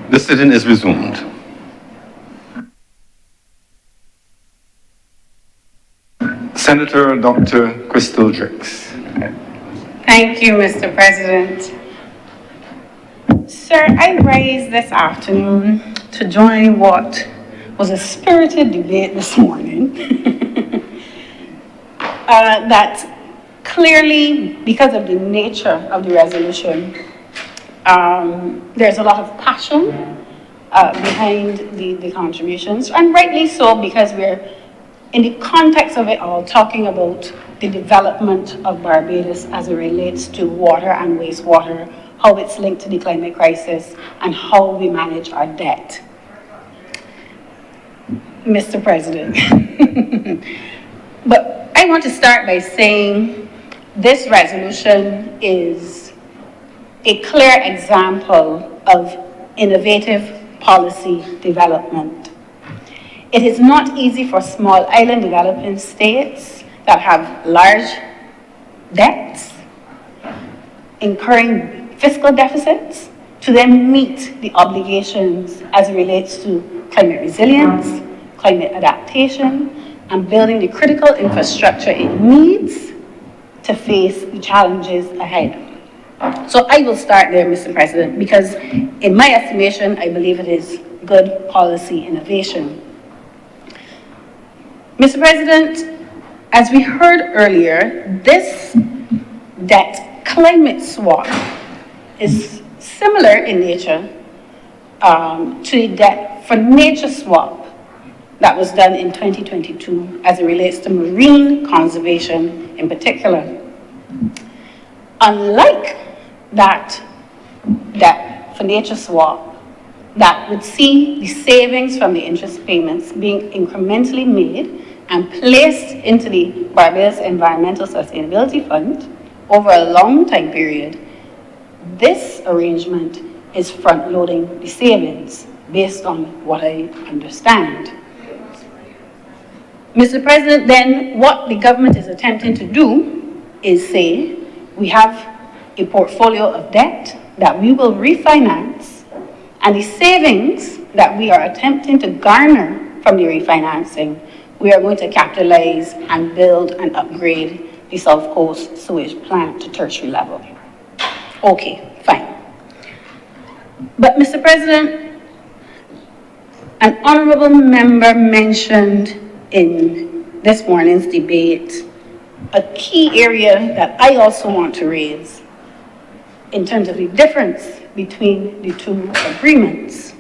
The sitting is resumed. Senator Dr. Crystal Drix. Thank you, Mr. President. Sir, I rise this afternoon to join what was a spirited debate this morning that clearly, because of the nature of the resolution, there's a lot of passion behind the contributions, and rightly so, because we're, in the context of it all, talking about the development of Barbados as it relates to water and wastewater, how it's linked to the climate crisis, and how we manage our debt. Mr. President, but I want to start by saying this resolution is a clear example of innovative policy development. It is not easy for small island developing states that have large debts, incurring fiscal deficits, to then meet the obligations as it relates to climate resilience, climate adaptation, and building the critical infrastructure it needs to face the challenges ahead. So I will start there, Mr. President, because in my estimation, I believe it is good policy innovation. Mr. President, as we heard earlier, this debt climate swap is similar in nature to the debt for nature swap that was done in 2022 as it relates to marine conservation in particular. Unlike that for nature swap, that would see the savings from the interest payments being incrementally made and placed into the Barbados Environmental Sustainability Fund over a long time period, this arrangement is front-loading the savings based on what I understand. Mr. President, then what the government is attempting to do is say, we have a portfolio of debt that we will refinance, and the savings that we are attempting to garner from the refinancing, we are going to capitalize and build and upgrade the South Coast sewage plant to tertiary level. Okay, fine. But Mr. President, an honourable member mentioned in this morning's debate a key area that I also want to raise in terms of the difference between the two agreements.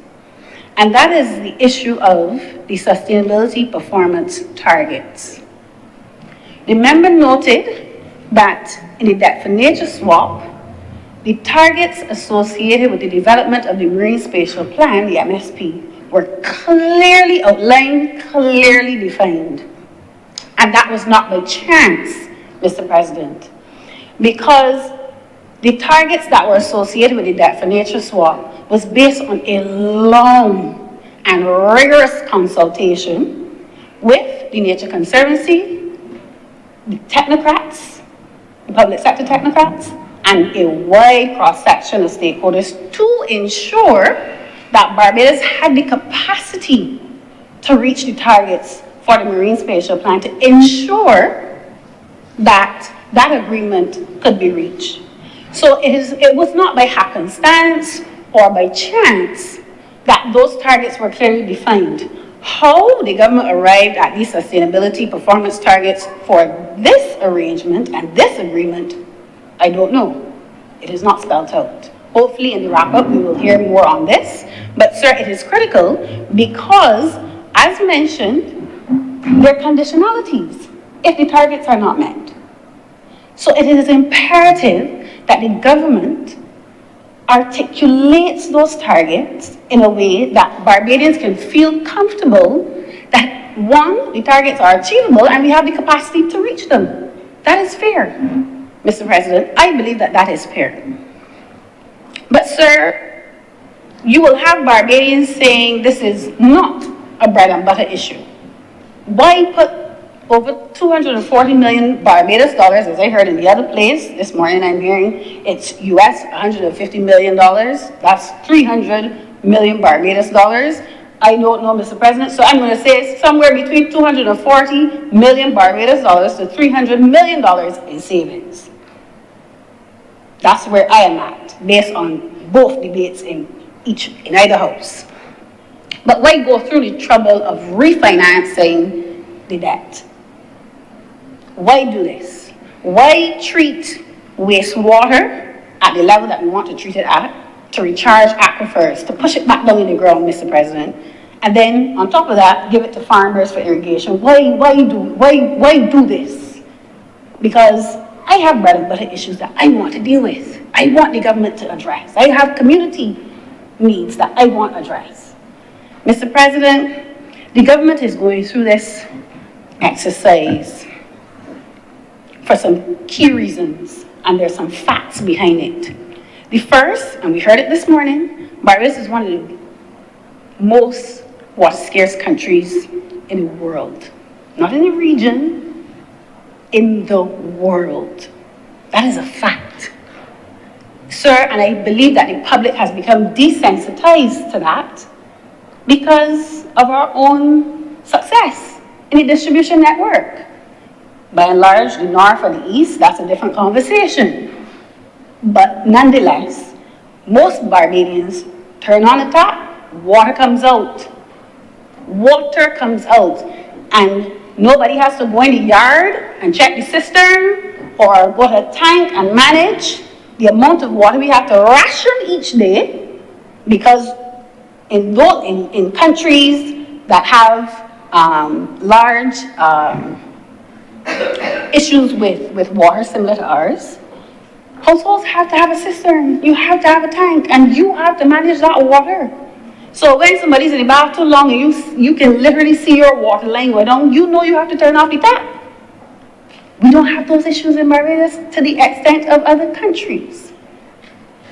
And that is the issue of the sustainability performance targets. The member noted that in the debt for nature swap, the targets associated with the development of the Marine Spatial Plan, the MSP, were clearly outlined, clearly defined. And that was not by chance, Mr. President, because the targets that were associated with the debt for nature swap was based on a long and rigorous consultation with the Nature Conservancy, the technocrats, the public sector technocrats, and a wide cross-section of stakeholders to ensure that Barbados had the capacity to reach the targets for the Marine Spatial Plan, to ensure that that agreement could be reached. So it was not by happenstance or by chance that those targets were clearly defined. How the government arrived at these sustainability performance targets for this arrangement and this agreement, I don't know. It is not spelled out. Hopefully in the wrap-up we will hear more on this. But sir, it is critical because, as mentioned, there are conditionalities if the targets are not met. So it is imperative that the government articulates those targets in a way that Barbadians can feel comfortable that, one, the targets are achievable and we have the capacity to reach them. That is fair, Mr. President. I believe that that is fair. But sir, you will have Barbadians saying this is not a bread and butter issue. Why put over 240 million Barbados dollars, as I heard in the other place this morning. I'm hearing it's US 150 million dollars. That's 300 million Barbados dollars. I don't know, Mr. President, so I'm going to say it's somewhere between 240 million Barbados dollars to 300 million dollars in savings. That's where I am at, based on both debates in either house. But why go through the trouble of refinancing the debt? Why do this? Why treat wastewater at the level that we want to treat it at, to recharge aquifers, to push it back down in the ground, Mr. President, and then on top of that, give it to farmers for irrigation? Why do this? Because I have bread and butter issues that I want to deal with. I want the government to address. I have community needs that I want addressed. Mr. President, the government is going through this exercise for some key reasons, and there's some facts behind it. The first, and we heard it this morning, Barbados is one of the most water-scarce countries in the world. Not in the region, in the world. That is a fact. Sir, and I believe that the public has become desensitized to that because of our own success in the distribution network. By and large, the north or the east, that's a different conversation. But nonetheless, most Barbadians turn on the tap, water comes out. Water comes out. And nobody has to go in the yard and check the cistern or go to a tank and manage the amount of water we have to ration each day, because in countries that have large issues with water similar to ours, households have to have a cistern, you have to have a tank, and you have to manage that water. So when somebody's in the bath too long and you can literally see your water line go down, you know you have to turn off the tap. We don't have those issues in Barbados to the extent of other countries.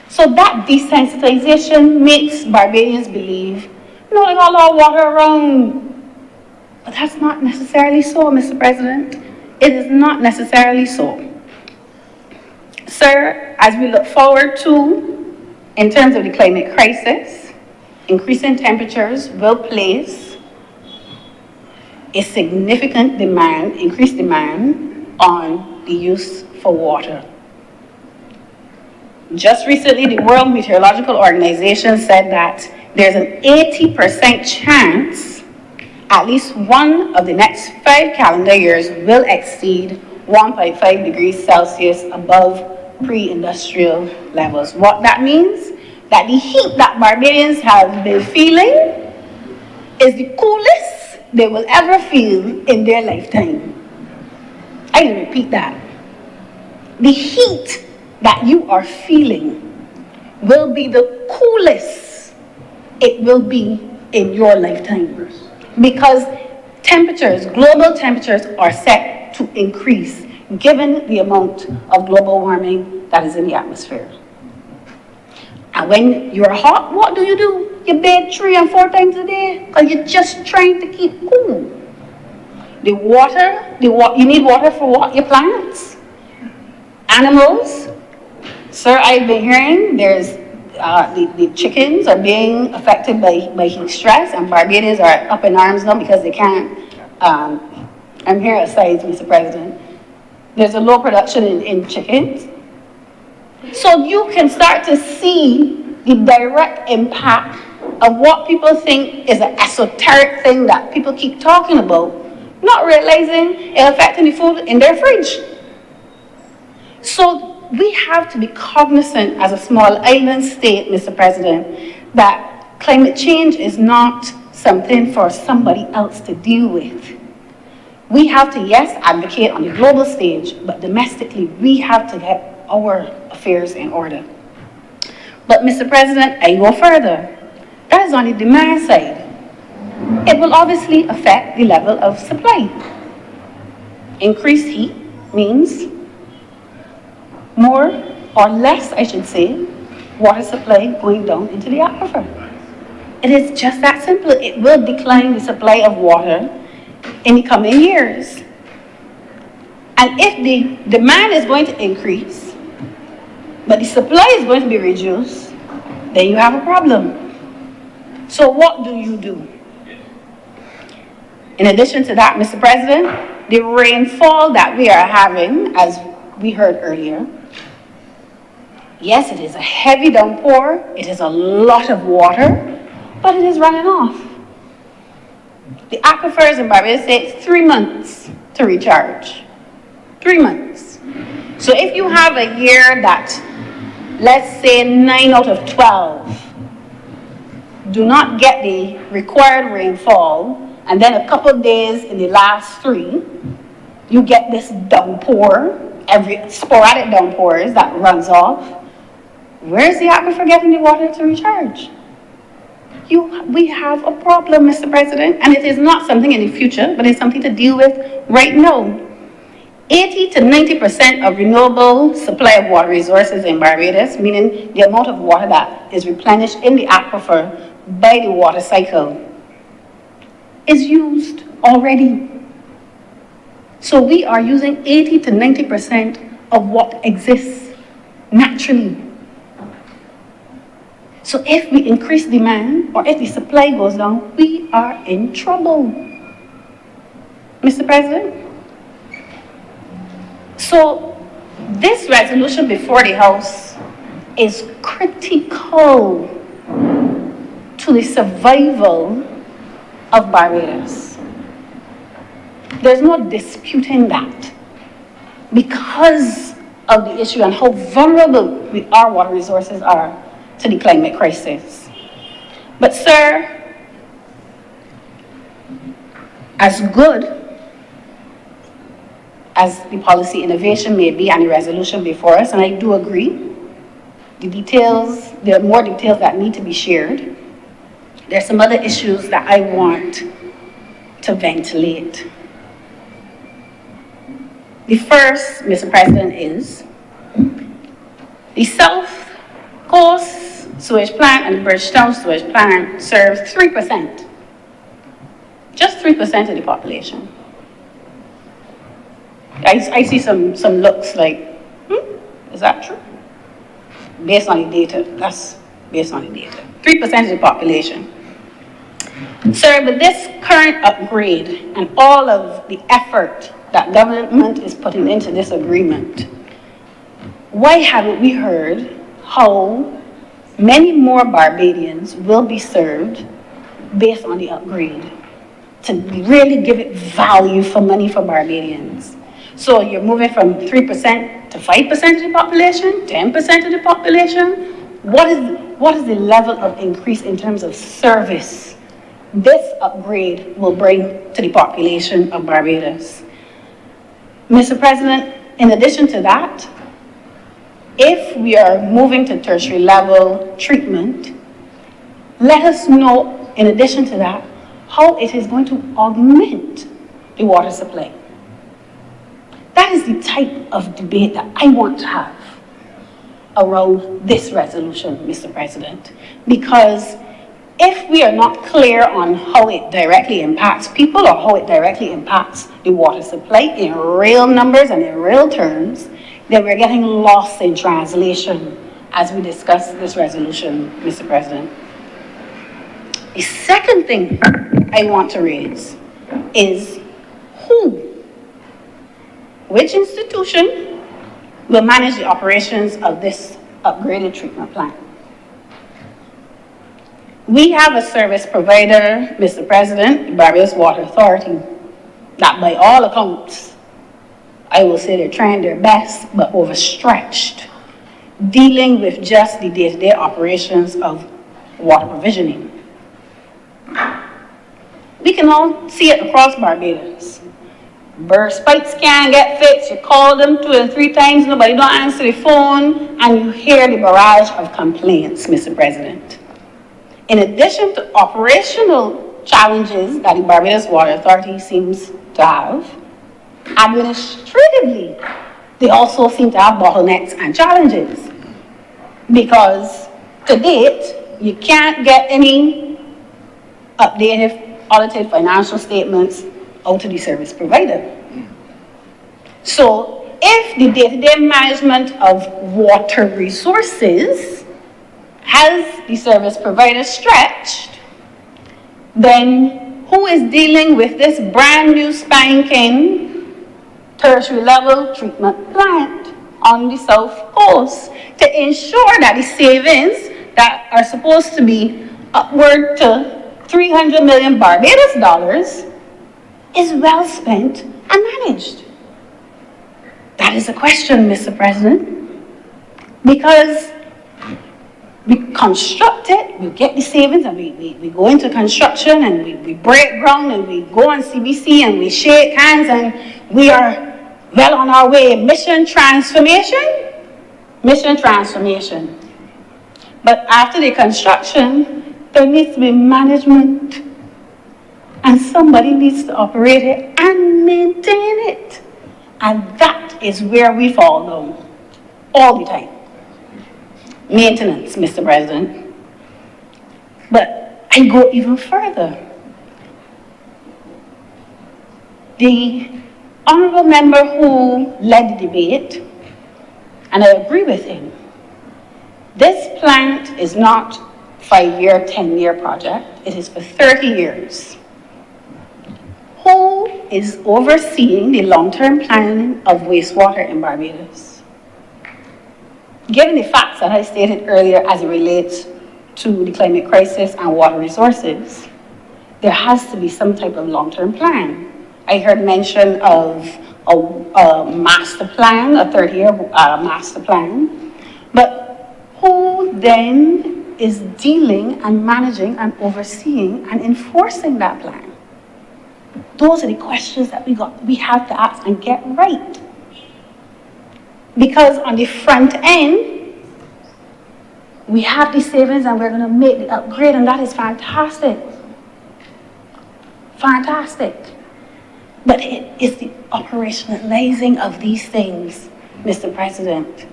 So that desensitization makes Barbadians believe, they got a lot of water around. But that's not necessarily so, Mr. President. It is not necessarily so. Sir, as we look forward to, in terms of the climate crisis, increasing temperatures will place a significant demand, increased demand, on the use for water. Just recently, the World Meteorological Organization said that there's an 80% chance at least one of the next 5 calendar years will exceed 1.5 degrees Celsius above pre-industrial levels. What that means, that the heat that Barbadians have been feeling is the coolest they will ever feel in their lifetime. I can repeat that. The heat that you are feeling will be the coolest it will be in your lifetime. Because temperatures, global temperatures, are set to increase given the amount of global warming that is in the atmosphere. And when you're hot, what do? You bathe 3 and 4 times a day because you're just trying to keep cool. You need water for what? Your plants. Animals. Sir, I've been hearing there's the chickens are being affected by heat stress, and Barbadians are up in arms now because they can't. I'm here at sides, Mr. President. There's a low production in chickens. So you can start to see the direct impact of what people think is an esoteric thing that people keep talking about, not realizing it's affecting the food in their fridge. So we have to be cognizant as a small island state, Mr. President, that climate change is not something for somebody else to deal with. We have to, yes, advocate on the global stage, but domestically, we have to get our affairs in order. But Mr. President, I go further. That is on the demand side. It will obviously affect the level of supply. Increased heat means more or less, I should say, water supply going down into the aquifer. It is just that simple. It will decline the supply of water in the coming years. And if the demand is going to increase, but the supply is going to be reduced, then you have a problem. So what do you do? In addition to that, Mr. President, the rainfall that we are having, as we heard earlier, yes, it is a heavy downpour, it is a lot of water, but it is running off. The aquifers in Barbados take 3 months to recharge. 3 months. So if you have a year that, let's say 9 out of 12, do not get the required rainfall, and then a couple of days in the last 3, you get this downpour, every sporadic downpours that runs off. Where's the aquifer getting the water to recharge? We have a problem, Mr. President, and it is not something in the future, but it's something to deal with right now. 80 to 90% of renewable supply of water resources in Barbados, meaning the amount of water that is replenished in the aquifer by the water cycle, is used already. So we are using 80 to 90% of what exists naturally. So if we increase demand, or if the supply goes down, we are in trouble. Mr. President? So this resolution before the House is critical to the survival of Barbados. There's no disputing that, because of the issue and how vulnerable our water resources are to the climate crisis. But sir, as good as the policy innovation may be and the resolution before us, and I do agree, there are more details that need to be shared. There are some other issues that I want to ventilate. The first, Mr. President, is the South Coast Sewage Plant and the Bridgetown Sewage Plant serves 3%, just 3% of the population. I see some looks like, is that true? Based on the data, that's based on the data. 3% of the population. Sir, with this current upgrade and all of the effort that government is putting into this agreement, why haven't we heard how many more Barbadians will be served based on the upgrade to really give it value for money for Barbadians? So you're moving from 3% to 5% of the population, 10% of the population. What is the level of increase in terms of service this upgrade will bring to the population of Barbados? Mr. President, in addition to that, if we are moving to tertiary level treatment, let us know, in addition to that, how it is going to augment the water supply. That is the type of debate that I want to have around this resolution, Mr. President, because if we are not clear on how it directly impacts people or how it directly impacts the water supply in real numbers and in real terms, then we're getting lost in translation as we discuss this resolution, Mr. President. The second thing I want to raise is which institution will manage the operations of this upgraded treatment plant? We have a service provider, Mr. President, the Barbados Water Authority, that by all accounts, I will say they're trying their best, but overstretched, dealing with just the day-to-day operations of water provisioning. We can all see it across Barbados. Burst pipes can't get fixed, you call them 2 and 3 times, nobody don't answer the phone, and you hear the barrage of complaints, Mr. President. In addition to operational challenges that the Barbados Water Authority seems to have, administratively, they also seem to have bottlenecks and challenges. Because to date, you can't get any updated, audited financial statements out to the service provider. So if the day-to-day management of water resources has the service provider stretched, then who is dealing with this brand new spanking tertiary level treatment plant on the South Coast to ensure that the savings that are supposed to be upward to 300 million Barbados dollars is well spent and managed? That is a question, Mr. President, because we construct it, we get the savings, and we go into construction, and we break ground, and we go on CBC, and we shake hands, and we are well on our way. Mission transformation. But after the construction, there needs to be management, and somebody needs to operate it and maintain it. And that is where we fall down all the time. Maintenance, Mr. President. But I go even further. The honourable member who led the debate, and I agree with him, this plant is not a 5-year, 10-year project. It is for 30 years. Who is overseeing the long-term planning of wastewater in Barbados? Given the facts that I stated earlier as it relates to the climate crisis and water resources, there has to be some type of long-term plan. I heard mention of a master plan, a 30-year master plan, but who then is dealing and managing and overseeing and enforcing that plan? Those are the questions that we have to ask and get right. Because on the front end, we have the savings and we're going to make the upgrade, and that is fantastic. Fantastic. But it is the operationalizing of these things, Mr. President,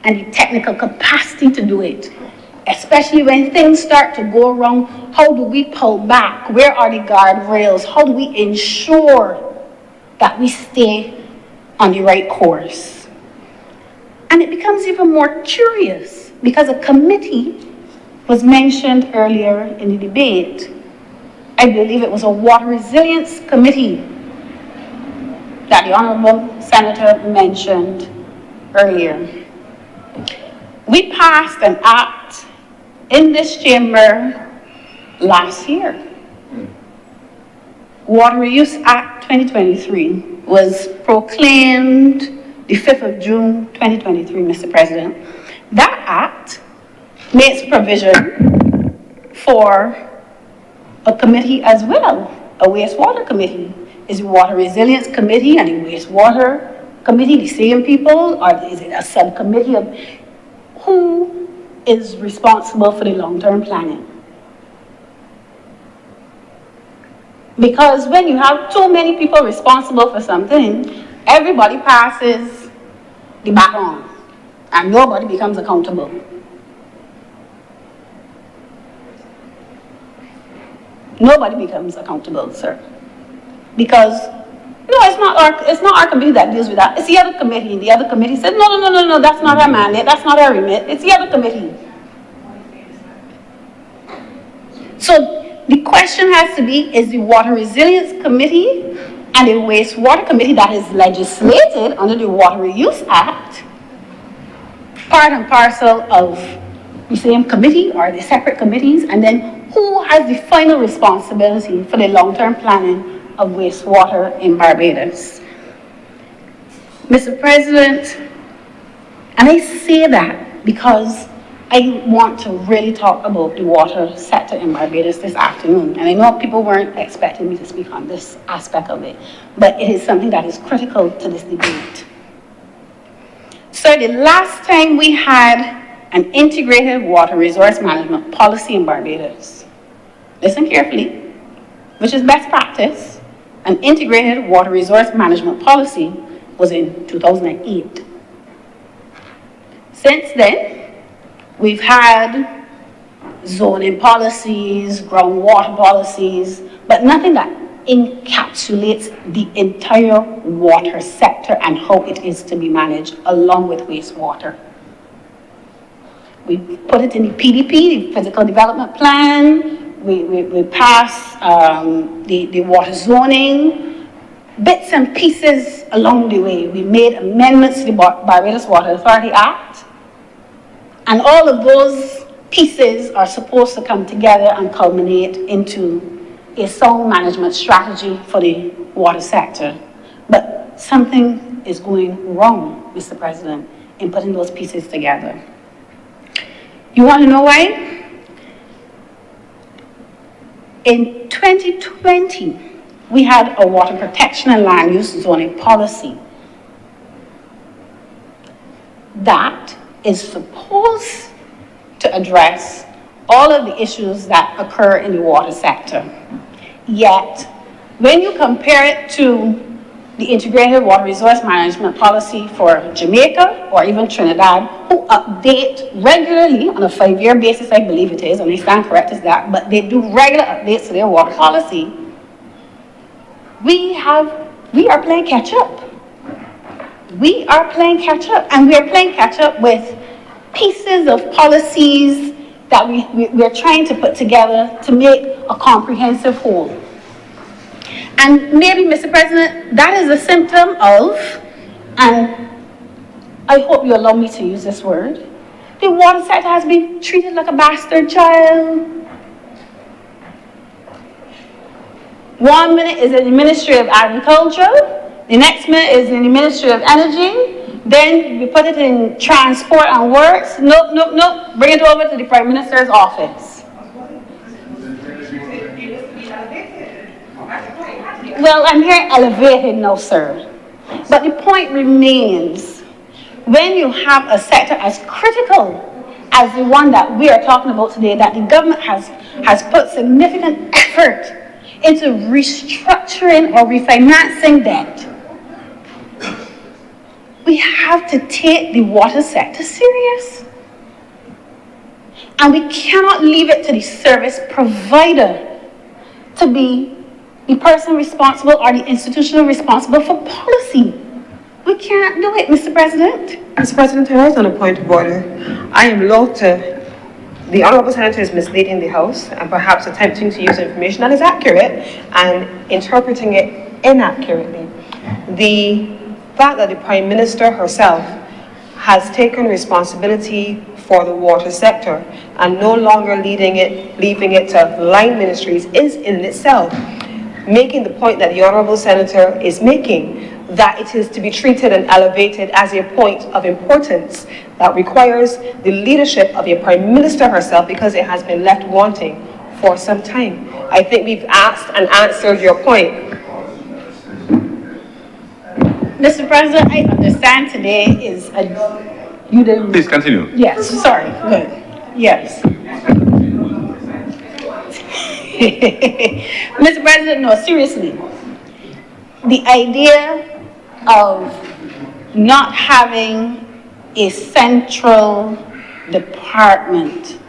and the technical capacity to do it. Especially when things start to go wrong, how do we pull back? Where are the guardrails? How do we ensure that we stay on the right course? And it becomes even more curious because a committee was mentioned earlier in the debate. I believe it was a water resilience committee that the Honourable Senator mentioned earlier. We passed an act in this chamber last year. Water Reuse Act 2023 was proclaimed the 5th of June 2023, Mr. President. That act makes provision for a committee as well, a wastewater committee. Is the Water Resilience Committee and the Wastewater Committee the same people, or is it a subcommittee of who is responsible for the long-term planning? Because when you have too many people responsible for something, everybody passes the baton and nobody becomes accountable. Nobody becomes accountable, sir. Because no, it's not our committee that deals with that. It's the other committee, and the other committee said, no, that's not our mandate, that's not our remit. It's the other committee. So the question has to be, is the Water Resilience Committee and the Wastewater Committee that is legislated under the Water Reuse Act part and parcel of the same committee, or the separate committees? And then who has the final responsibility for the long-term planning of wastewater in Barbados? Mr. President, and I say that because I want to really talk about the water sector in Barbados this afternoon. And I know people weren't expecting me to speak on this aspect of it, but it is something that is critical to this debate. So the last time we had an integrated water resource management policy in Barbados, listen carefully, which is best practice, an integrated water resource management policy was in 2008. Since then, we've had zoning policies, groundwater policies, but nothing that encapsulates the entire water sector and how it is to be managed along with wastewater. We put it in the PDP, the Physical Development Plan. We passed the water zoning, bits and pieces along the way. We made amendments to the Barbados Water Authority Act. And all of those pieces are supposed to come together and culminate into a sound management strategy for the water sector. But something is going wrong, Mr. President, in putting those pieces together. You want to know why? In 2020, we had a water protection and land use zoning policy that is supposed to address all of the issues that occur in the water sector. Yet, when you compare it to the integrated water resource management policy for Jamaica or even Trinidad, who update regularly on a 5-year basis, I believe it is, and they stand correct as that, but they do regular updates to their water policy, we are playing catch up. We are playing catch up, and we are playing catch up with pieces of policies that we're trying to put together to make a comprehensive whole. And maybe, Mr. President, that is a symptom of, and I hope you allow me to use this word, the water sector has been treated like a bastard child. 1 minute is in the Ministry of Agriculture, the next minute is in the Ministry of Energy, then we put it in Transport and Works. Nope, nope, nope. Bring it over to the Prime Minister's office. Well, I'm hearing elevated now, sir. But the point remains, when you have a sector as critical as the one that we are talking about today, that the government has put significant effort into restructuring or refinancing debt, we have to take the water sector serious. And we cannot leave it to the service provider to be the person responsible or the institution responsible for policy. We can't do it, Mr. President. Mr. President, I was on a point of order. I am loath to... The Honourable Senator is misleading the House and perhaps attempting to use information that is accurate and interpreting it inaccurately. The fact that the Prime Minister herself has taken responsibility for the water sector and no longer leaving it to line ministries is in itself making the point that the Honourable Senator is making, that it is to be treated and elevated as a point of importance that requires the leadership of a Prime Minister herself, because it has been left wanting for some time. I think we've asked and answered your point. Mr. President, I understand today is a... You didn't... Please continue. Yes, sorry, good. Yes. Mr. President, no, seriously. The idea of not having a central department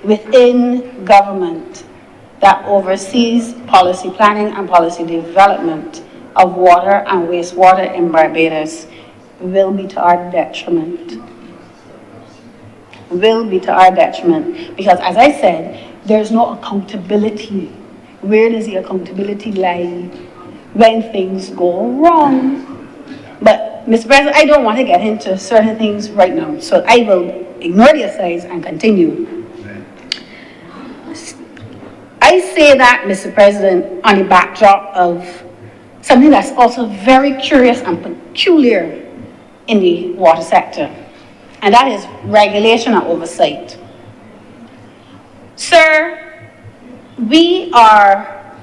within government that oversees policy planning and policy development of water and wastewater in Barbados will be to our detriment. Will be to our detriment. Because as I said, there's no accountability. Where does the accountability lie when things go wrong? But, Mr. President, I don't want to get into certain things right now, so I will ignore the asides and continue. I say that, Mr. President, on the backdrop of something that's also very curious and peculiar in the water sector, and that is regulation and oversight. Sir, we are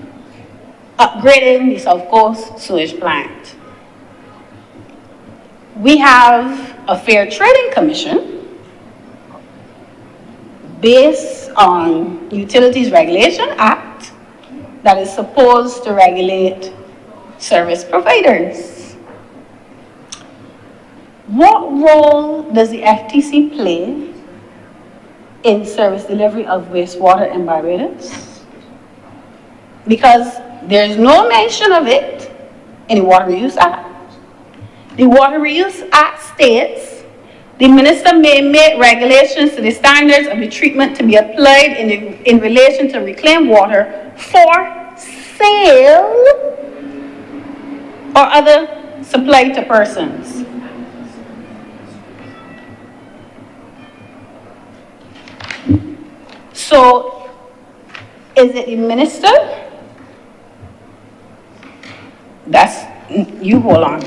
upgrading the South Coast sewage plant. We have a Fair Trading Commission based on Utilities Regulation Act that is supposed to regulate service providers. What role does the FTC play in service delivery of wastewater in Barbados? Because There's no mention of it in the Water Reuse Act. The Water Reuse Act states the minister may make regulations to the standards of the treatment to be applied in relation to reclaimed water for sale or other supply to persons. So, is it the minister? You hold on.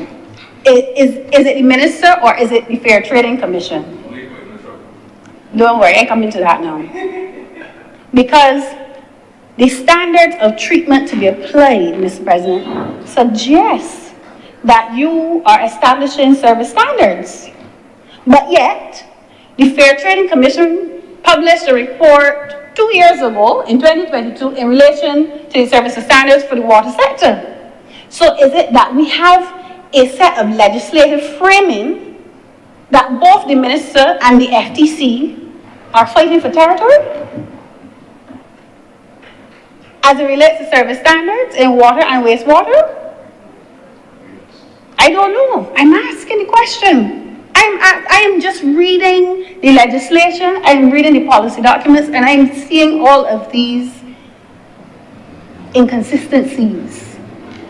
Is it the minister or is it the Fair Trading Commission? Don't worry, I come into that now. Because the standards of treatment to be applied, Mr. President, suggests that you are establishing service standards. But yet, the Fair Trading Commission published a report 2 years ago, in 2022, in relation to the service standards for the water sector. So is it that we have a set of legislative framing that both the minister and the FTC are fighting for territory? As it relates to service standards in water and wastewater? I don't know. I'm asking the question. I am just reading the legislation, I'm reading the policy documents, and I'm seeing all of these inconsistencies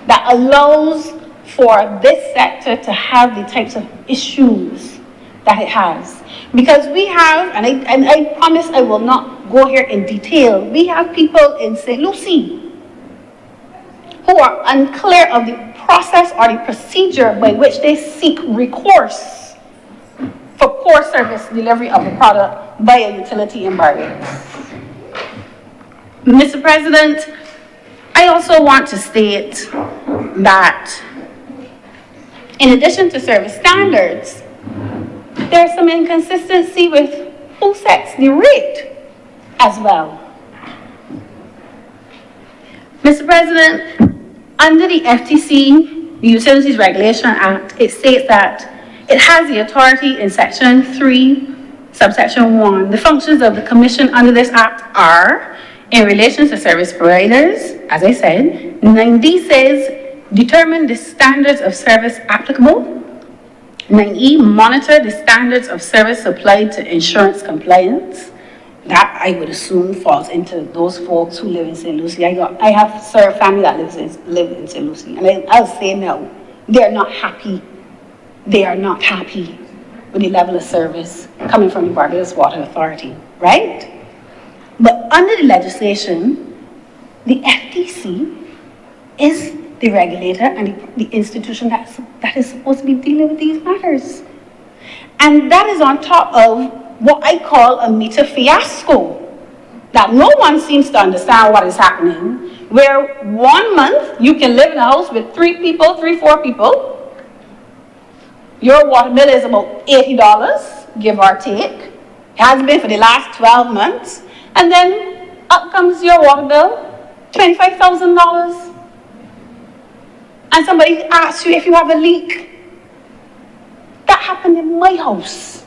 that allows for this sector to have the types of issues that it has. Because we have, and I promise I will not go here in detail, we have people in St. Lucie who are unclear of the process or the procedure by which they seek recourse for poor service delivery of the product by a utility in Barbados. Mr. President, I also want to state that in addition to service standards, there's some inconsistency with who sets the rate as well. Mr. President, under the FTC, the Utilities Regulation Act, it states that it has the authority in Section 3, Subsection 1. The functions of the Commission under this Act are, in relation to service providers, as I said, 9D says, determine the standards of service applicable. 9E, monitor the standards of service supplied to insurance compliance. That, I would assume, falls into those folks who live in St. Lucie. I have served family that live in St. Lucie, and I'll say no, they're not happy. They are not happy with the level of service coming from the Barbados Water Authority, right? But under the legislation, the FTC is the regulator and the institution that is supposed to be dealing with these matters. And that is on top of what I call a meter fiasco, that no one seems to understand what is happening, where 1 month you can live in a house with 4 people, your water bill is about $80, give or take. It has been for the last 12 months. And then up comes your water bill, $25,000. And somebody asks you if you have a leak. That happened in my house.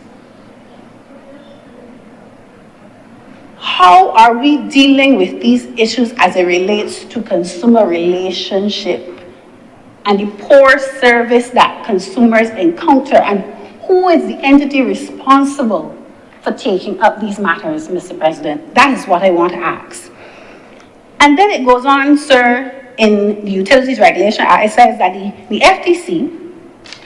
How are we dealing with these issues as it relates to consumer relationship and the poor service that consumers encounter, and who is the entity responsible for taking up these matters, Mr. President? That is what I want to ask. And then it goes on, sir, in the Utilities Regulation Act, it says that the FTC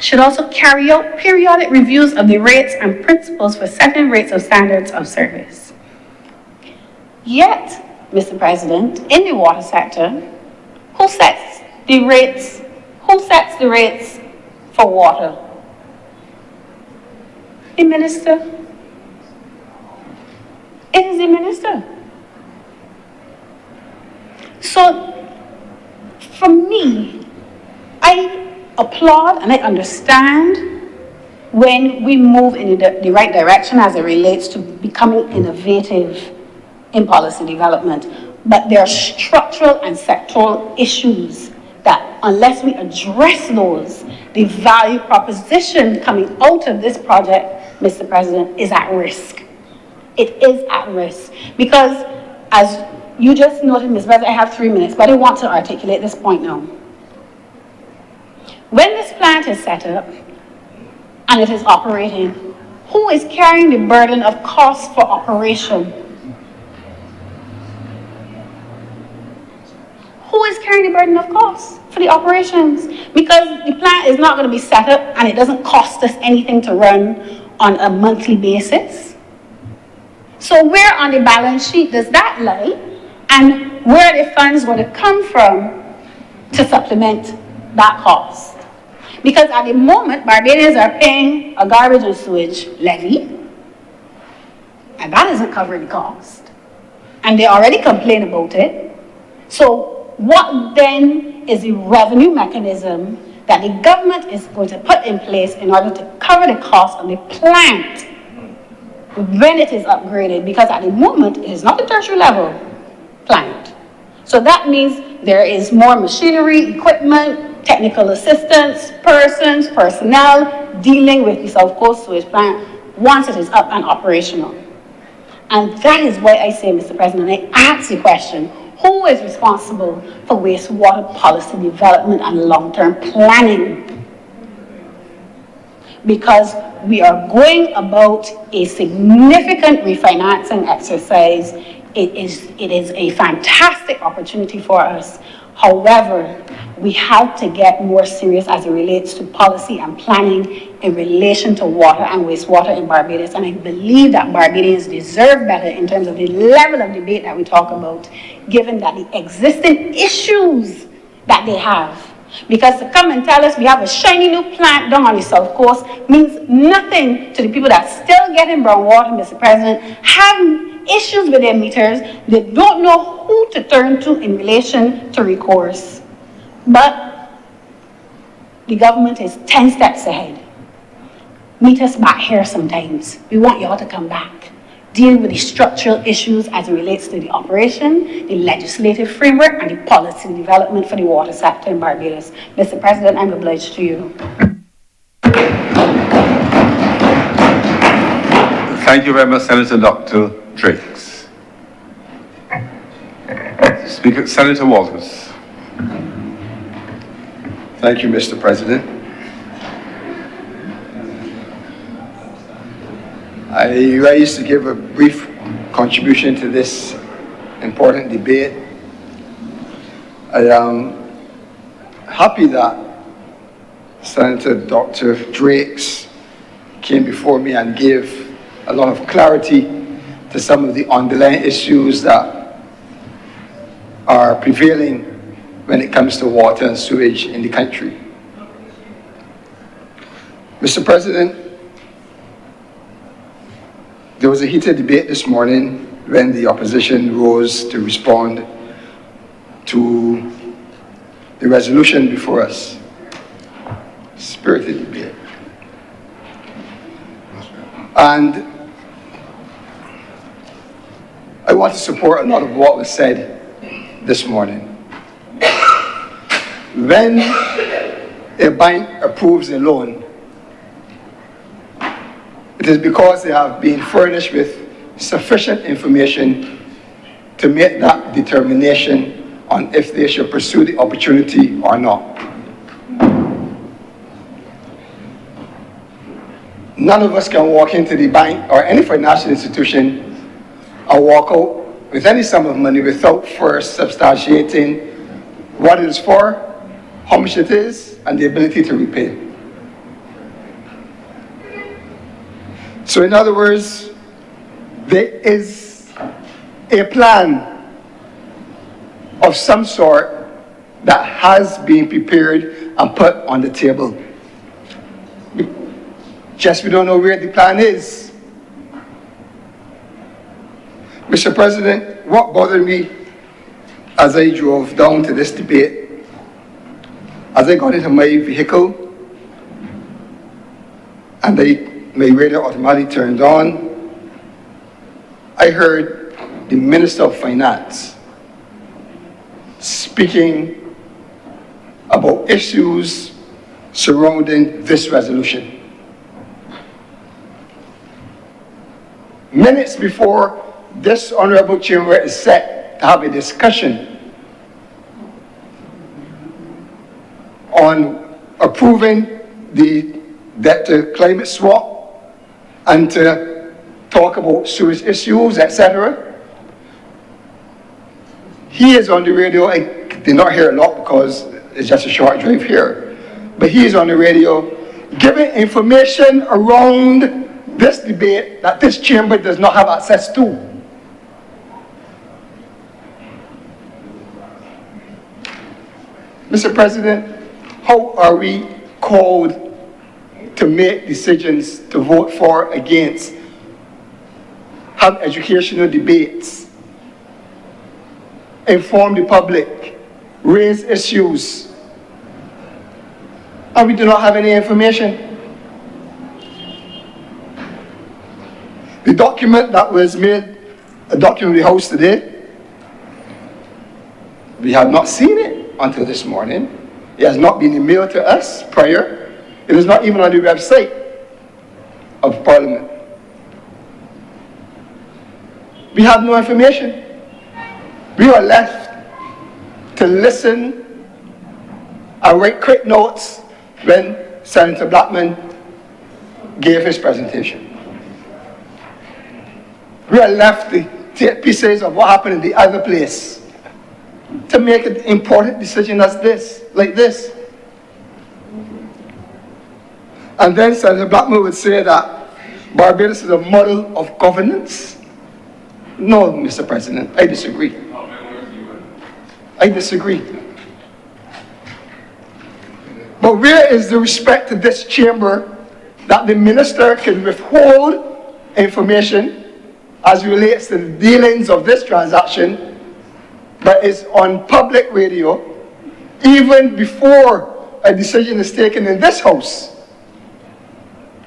should also carry out periodic reviews of the rates and principles for setting rates of standards of service. Yet, Mr. President, in the water sector, who sets the rates? Who sets the rates for water? The minister. It is the minister. So, for me, I applaud and I understand when we move in the right direction as it relates to becoming innovative in policy development. But there are structural and sectoral issues that unless we address those, the value proposition coming out of this project, Mr. President, is at risk. It is at risk because, as You just noted, Ms. President, I have 3 minutes, but I want to articulate this point now. When this plant is set up and it is operating, who is carrying the burden of cost for operation? Who is carrying the burden of cost for the operations? Because the plant is not going to be set up and it doesn't cost us anything to run on a monthly basis. So where on the balance sheet does that lie? And where are the funds going to come from to supplement that cost? Because at the moment, Barbadians are paying a garbage and sewage levy, and that isn't covering the cost. And they already complain about it. So what then is the revenue mechanism that the government is going to put in place in order to cover the cost of the plant when it is upgraded? Because at the moment, it is not a tertiary level plant. So that means there is more machinery, equipment, technical assistance, personnel dealing with the South Coast sewage plant once it is up and operational. And that is why I say, Mr. President, I ask the question, who is responsible for wastewater policy development and long-term planning? Because we are going about a significant refinancing exercise. It is a fantastic opportunity for us. However, we have to get more serious as it relates to policy and planning in relation to water and wastewater in Barbados. And I believe that Barbadians deserve better in terms of the level of debate that we talk about, given that the existing issues that they have. Because to come and tell us we have a shiny new plant down on the South Coast means nothing to the people that still getting brown water, Mr. President, have issues with their meters. They don't know who to turn to in relation to recourse. But the government is 10 steps ahead. Meet us back here sometimes. We want y'all to come back. Deal with the structural issues as it relates to the operation, the legislative framework, and the policy development for the water sector in Barbados. Mr. President, I'm obliged to you. Thank you very much, Senator Dr. Drakes. Speaker, Senator Walters. Thank you, Mr. President. I rise to give a brief contribution to this important debate. I am happy that Senator Dr. Drakes came before me and gave a lot of clarity to some of the underlying issues that are prevailing when it comes to water and sewage in the country. Mr. President, there was a heated debate this morning when the opposition rose to respond to the resolution before us. Spirited debate. And I want to support a lot of what was said this morning. When a bank approves a loan, it is because they have been furnished with sufficient information to make that determination on if they should pursue the opportunity or not. None of us can walk into the bank or any financial institution and walk out with any sum of money without first substantiating what it is for, how much it is, and the ability to repay. So in other words, there is a plan of some sort that has been prepared and put on the table. Just we don't know where the plan is. Mr. President, what bothered me as I drove down to this debate, as I got into my vehicle and my radio automatically turned on, I heard the Minister of Finance speaking about issues surrounding this resolution. Minutes before this honorable chamber is set to have a discussion on approving the debt to climate swap and to talk about sewage issues, etc. He is on the radio. I did not hear a lot because it's just a short drive here. But he is on the radio giving information around this debate that this chamber does not have access to. Mr. President, how are we called to make decisions, to vote for, against, have educational debates, inform the public, raise issues, and we do not have any information? The document that was made a document of the House today, we have not seen it until this morning. It has not been emailed to us prior. It is not even on the website of Parliament. We have no information. We are left to listen and write quick notes when Senator Blackman gave his presentation. We are left to take pieces of what happened in the other place to make an important decision as this, like this. And then Senator Blackman would say that Barbados is a model of governance. No, Mr. President, I disagree. I disagree. But where is the respect to this chamber that the minister can withhold information as it relates to the dealings of this transaction, but is on public radio even before a decision is taken in this House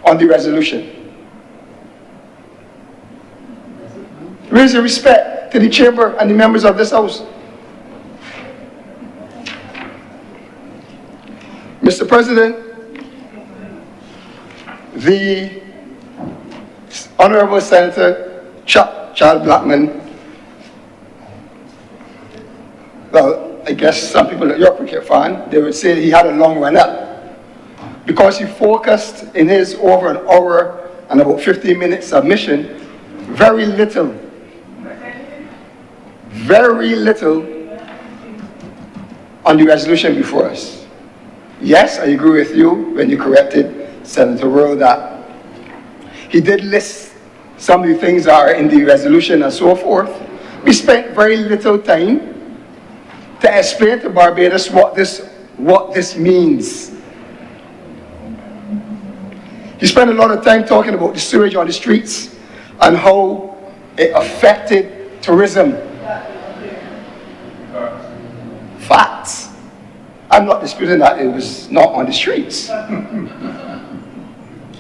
on the resolution? Where is the respect to the chamber and the members of this House? Mr. President, the Honourable Senator Charles Blackman, well, I guess some people that you're a cricket fan, they would say he had a long run up because he focused in his over an hour and about 15 minute submission very little on the resolution before us. Yes, I agree with you when you corrected Senator Rowe that he did list some of the things that are in the resolution and so forth. We spent very little time to explain to Barbados what this means. He spent a lot of time talking about the sewage on the streets and how it affected tourism. Facts. I'm not disputing that it was not on the streets.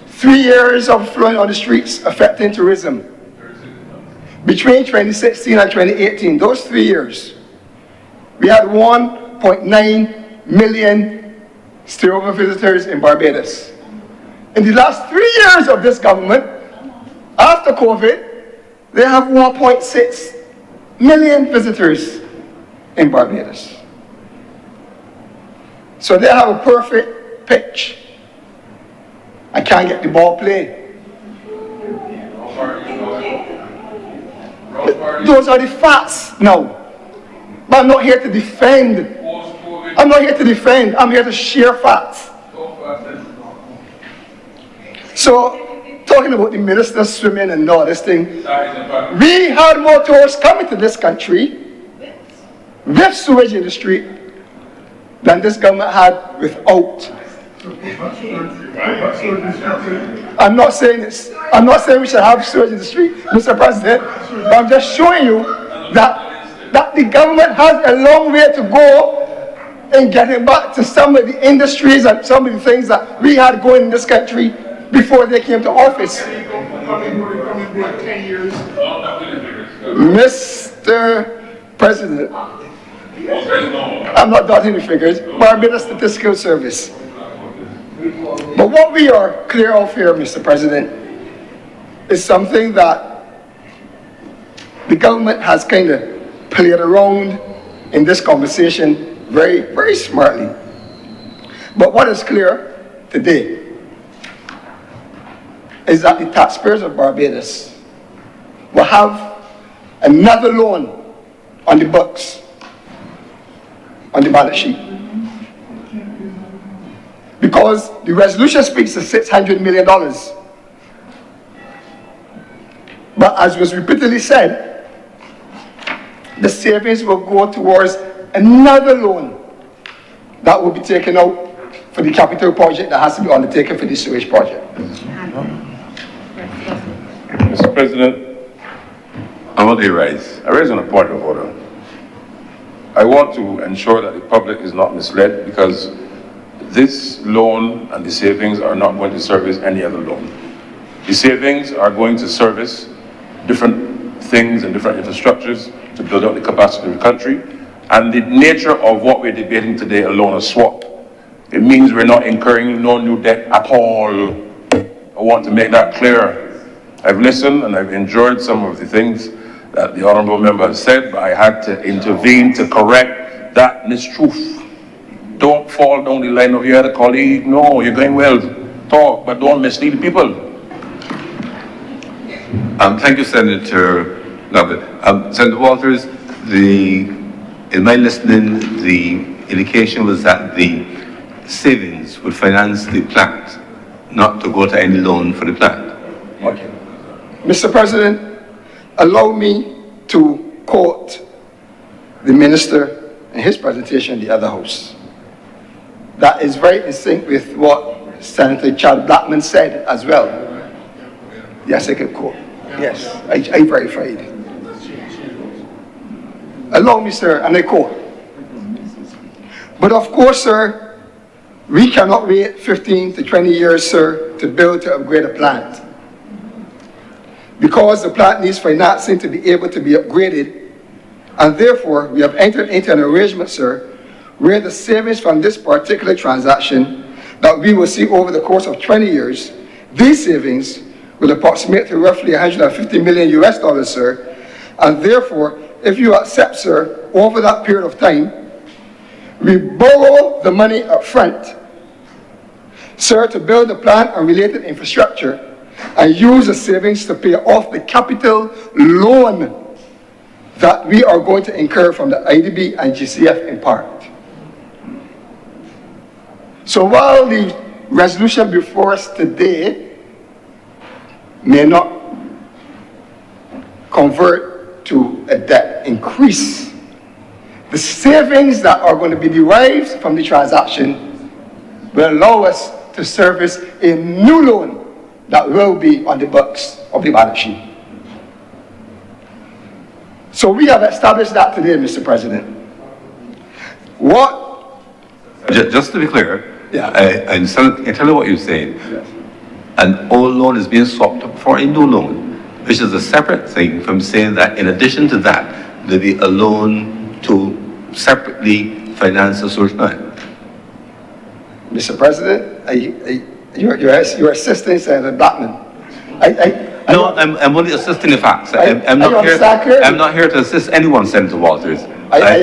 3 years of flowing on the streets affecting tourism. Between 2016 and 2018, those 3 years, we had 1.9 million stayover visitors in Barbados. In the last 3 years of this government, after COVID, they have 1.6 million visitors in Barbados. So they have a perfect pitch. I can't get the ball played. Those are the facts now. But I'm not here to defend. I'm not here to defend. I'm here to share facts. So, talking about the minister swimming and all this thing, we had more tourists coming to this country with sewage in the street than this government had without. I'm not saying we should have sewage in the street, Mr. President, but I'm just showing you that the government has a long way to go in getting back to some of the industries and some of the things that we had going in this country before they came to office. Mr. President, I'm not dotting the figures, Barbados Statistical Service. But what we are clear of here, Mr. President, is something that the government has kind of played around in this conversation very, very smartly. But what is clear today is that the taxpayers of Barbados will have another loan on the books, on the balance sheet. Because the resolution speaks of $600 million. But as was repeatedly said, the savings will go towards another loan that will be taken out for the capital project that has to be undertaken for the sewage project. Mr. President, And what do you raise? I raise on a point of order. I want to ensure that the public is not misled because this loan and the savings are not going to service any other loan. The savings are going to service different things and different infrastructures to build up the capacity of the country. And the nature of what we're debating today, a loan or swap, it means we're not incurring no new debt at all. I want to make that clear. I've listened and I've enjoyed some of the things that the Honourable Member has said, but I had to intervene to correct that mistruth. Don't fall down the line of your other colleague. No, you're going well. Talk, but don't mislead people. Thank you, Senator Lovett. Senator Walters, in my listening, the indication was that the savings would finance the plant, not to go to any loan for the plant. Okay. Mr. President, allow me to quote the minister in his presentation in the other house. That is very in sync with what Senator Chad Blackman said as well. Yes, I can quote. Yes, I verified. Allow me, sir, and I quote. But of course, sir, we cannot wait 15 to 20 years, sir, to upgrade a plant. Because the plant needs financing to be able to be upgraded, and therefore we have entered into an arrangement, sir, where the savings from this particular transaction that we will see over the course of 20 years, these savings will approximate to roughly $150 million US, sir, and therefore, if you accept, sir, over that period of time, we borrow the money up front, sir, to build the plant and related infrastructure, and use the savings to pay off the capital loan that we are going to incur from the IDB and GCF in part. So while the resolution before us today may not convert to a debt increase, the savings that are going to be derived from the transaction will allow us to service a new loan that will be on the books of the balance sheet. So we have established that today, Mr. President. What? Just to be clear, Yeah. I tell you what you're saying. Yes. An old loan is being swapped up for a new loan, which is a separate thing from saying that in addition to that, there'll be a loan to separately finance a social line. Mr. President, you're assisting Senator Blackman. No, I'm only assisting the facts. I'm not here to assist anyone, Senator Walters. I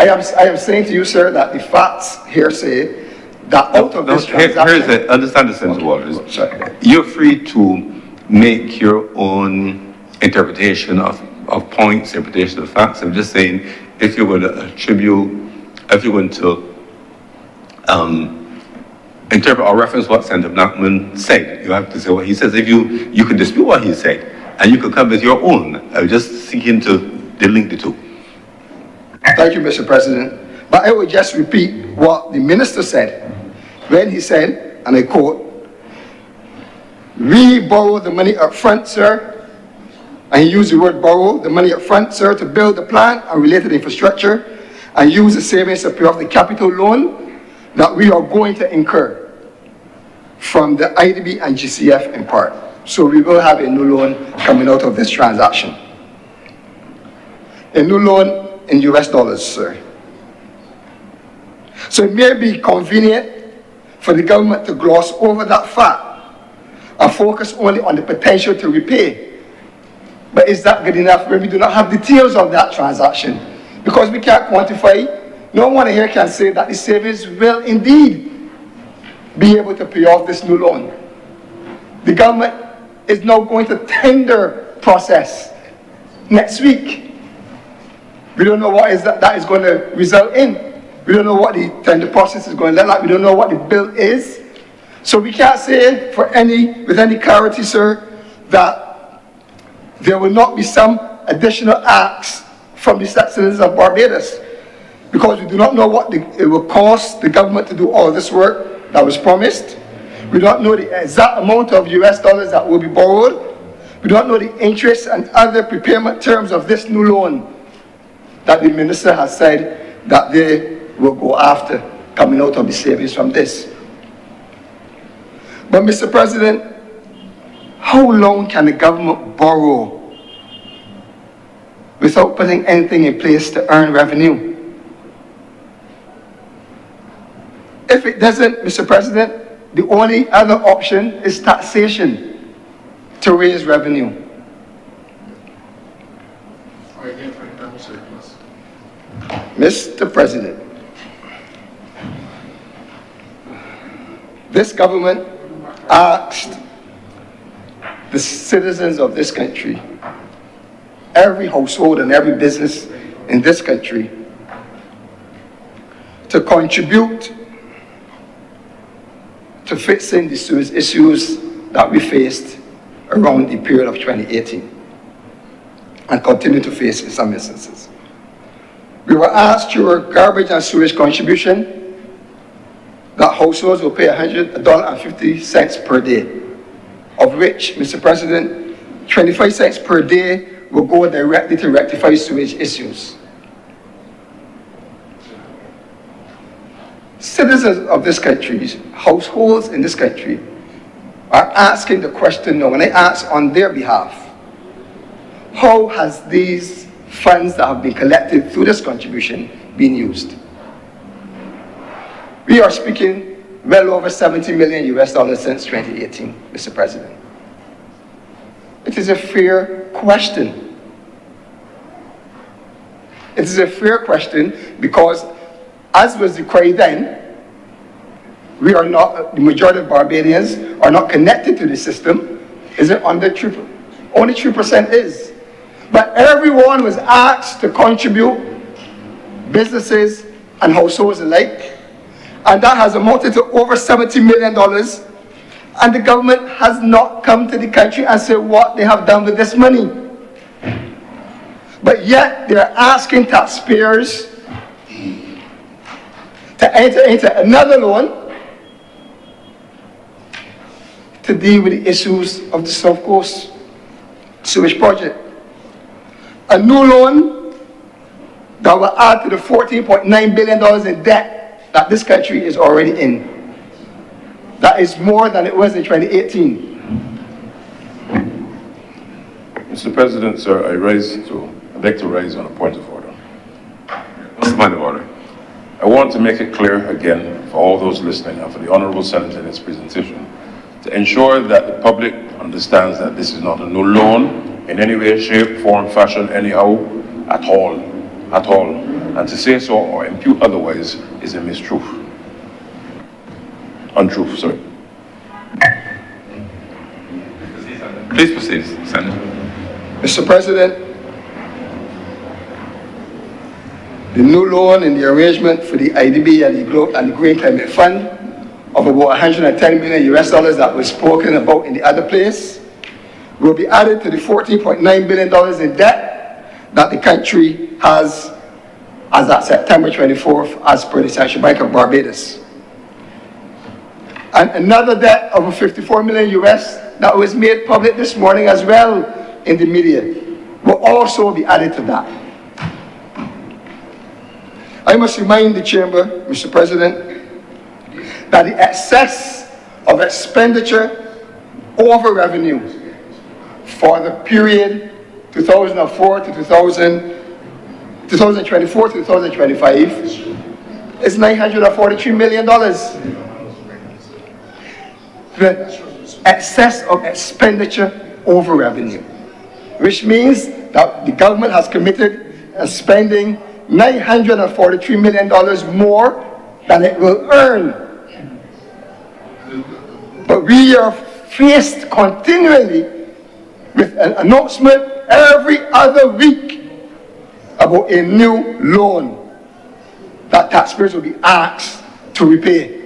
am saying to you, sir, that the facts here say that out of this transaction... Understand this, Senator Walters. Sorry. You're free to make your own interpretation of points, interpretation of facts. I'm just saying, if you're going to interpret or reference what Senator Blackman said, you have to say what he says. If you can dispute what he said, and you could come with your own. I'm just seeking to link the two. Thank you, Mr. President. But I will just repeat what the minister said when he said, and I quote, "We borrow the money up front, sir," and he used the word borrow, the money up front, sir, to build the plant and related infrastructure, and use the savings to pay off the capital loan that we are going to incur from the IDB and GCF in part. So we will have a new loan coming out of this transaction. A new loan in US dollars, sir. So it may be convenient for the government to gloss over that fact and focus only on the potential to repay But is that good enough when we do not have details of that transaction? Because we can't quantify, no one here can say that the savings will indeed be able to pay off this new loan. The government is now going to tender process next week. We don't know what that is going to result in. We don't know what the tender process is going to look like. We don't know what the bill is. So we can't say with any clarity, sir, that there will not be some additional acts from the citizens of Barbados, because we do not know what it will cost the government to do all this work that was promised. We don't know the exact amount of US dollars that will be borrowed. We don't know the interest and other prepayment terms of this new loan that the minister has said that they will go after coming out of the savings from this. But Mr. President, how long can the government borrow without putting anything in place to earn revenue? If it doesn't, Mr. President, the only other option is taxation to raise revenue. Mr. President, this government asked the citizens of this country, every household and every business in this country, to contribute to fixing the sewage issues that we faced around the period of 2018 and continue to face in some instances. We were asked through our garbage and sewage contribution that households will pay $100.50 per day, of which, Mr. President, 25 cents per day will go directly to rectify sewage issues. Citizens of this country, households in this country, are asking the question now, and I ask on their behalf, how has these funds that have been collected through this contribution been used? We are speaking well over $70 million US since 2018, Mr. President. It is a fair question. It is a fair question because, as was the cry then, we are not, the majority of Barbadians are not connected to the system. Is it under 3%? Only 3% is. But everyone was asked to contribute, businesses and households alike, and that has amounted to over $70 million, and the government has not come to the country and said what they have done with this money. But yet they are asking taxpayers to enter into another loan to deal with the issues of the South Coast sewage project. A new loan that will add to the $14.9 billion in debt that this country is already in. That is more than it was in 2018. Mr. President, sir, I'd like to raise on a point of order. What's the point of order? I want to make it clear again for all those listening and for the Honourable Senator in his presentation to ensure that the public understands that this is not a new loan in any way, shape, form, fashion, anyhow, at all. And to say so or impute otherwise is a mistruth. Untruth, sorry. Please proceed, Senator. Mr. President, the new loan and the arrangement for the IDB and the Green Climate Fund of about $110 million US that was spoken about in the other place will be added to the $14.9 billion in debt that the country has as at September 24th, as per the Central Bank of Barbados. And another debt of $54 million US that was made public this morning as well in the media will also be added to that. I must remind the Chamber, Mr. President, that the excess of expenditure over revenue for the period 2004 to 2024 to 2025 is $943 million. The excess of expenditure over revenue. which means that the government has committed spending $943 million more than it will earn. But we are faced continually with an announcement every other week about a new loan that taxpayers will be asked to repay.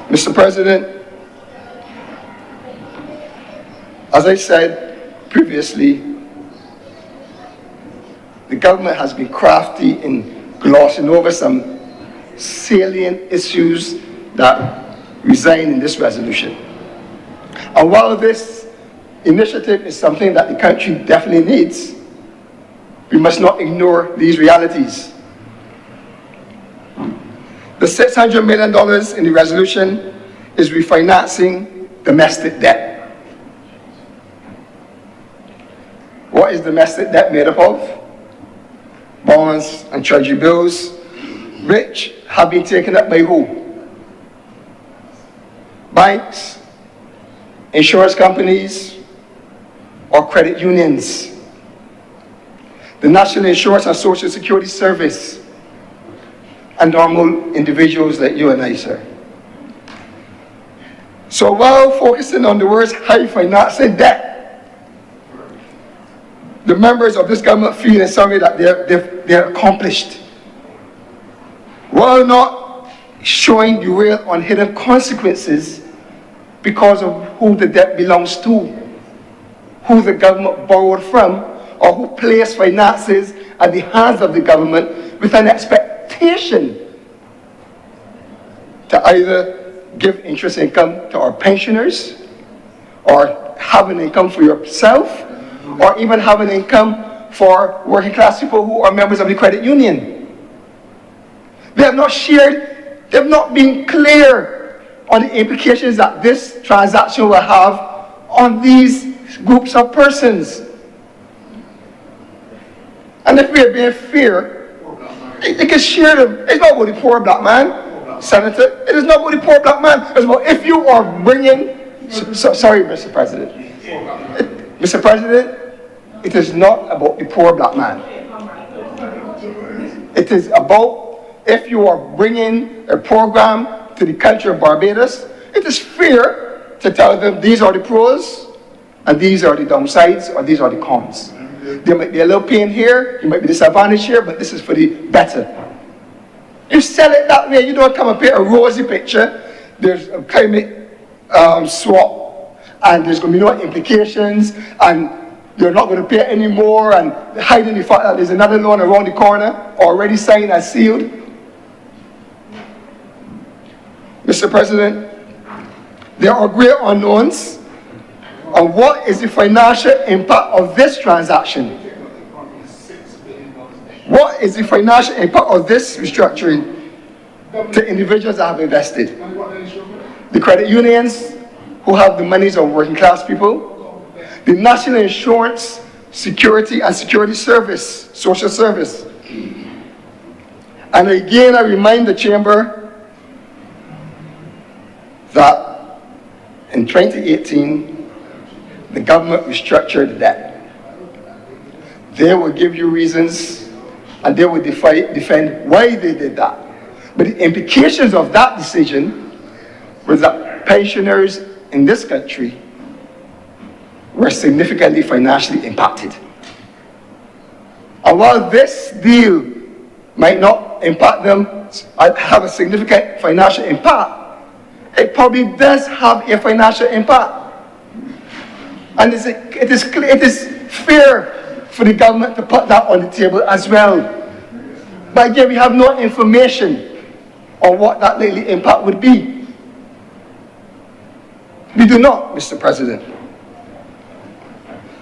Mr. President, as I said previously, the government has been crafty in glossing over some salient issues that reside in this resolution. And while this initiative is something that the country definitely needs, we must not ignore these realities. The $600 million in the resolution is refinancing domestic debt. What is domestic debt made up of? Bonds and treasury bills, which have been taken up by who? Banks, insurance companies, or credit unions. The National Insurance and Social Security Service, and normal individuals like you and I, sir. So while focusing on the words high financing debt, the members of this government feel in some way that they're accomplished, while not showing the real unhidden consequences because of who the debt belongs to, who the government borrowed from, or who placed finances at the hands of the government with an expectation to either give interest income to our pensioners, or have an income for yourself, or even have an income for working class people who are members of the credit union. They have not shared, they have not been clear on the implications that this transaction will have on these groups of persons. And if we are being fair, they can share them. It's not about the poor black man, Senator. It is not about the poor black man. It's about if you are bringing... sorry, Mr. President. Mr. President, it is not about the poor black man. It is about if you are bringing a program to the country of Barbados, it is fair to tell them these are the pros and these are the downsides or these are the cons. There might be a little pain here, you might be disadvantaged here, but this is for the better. You sell it that way, you don't come up here a rosy picture, there's a climate swap, and there's going to be no implications, and you're not going to pay any more, and hiding the fact that there's another loan around the corner, already signed and sealed. Mr. President, there are great unknowns on what is the financial impact of this transaction. What is the financial impact of this restructuring to individuals that have invested? The credit unions who have the monies of working class people, the National Insurance, Security and Security Service, Social Service. And again, I remind the Chamber that in 2018, the government restructured the debt. They will give you reasons and they will defend why they did that. But the implications of that decision was that pensioners in this country were significantly financially impacted. And while this deal might not impact them, have a significant financial impact, it probably does have a financial impact. And it is fair for the government to put that on the table as well. But again, we have no information on what that likely impact would be. We do not, Mr. President.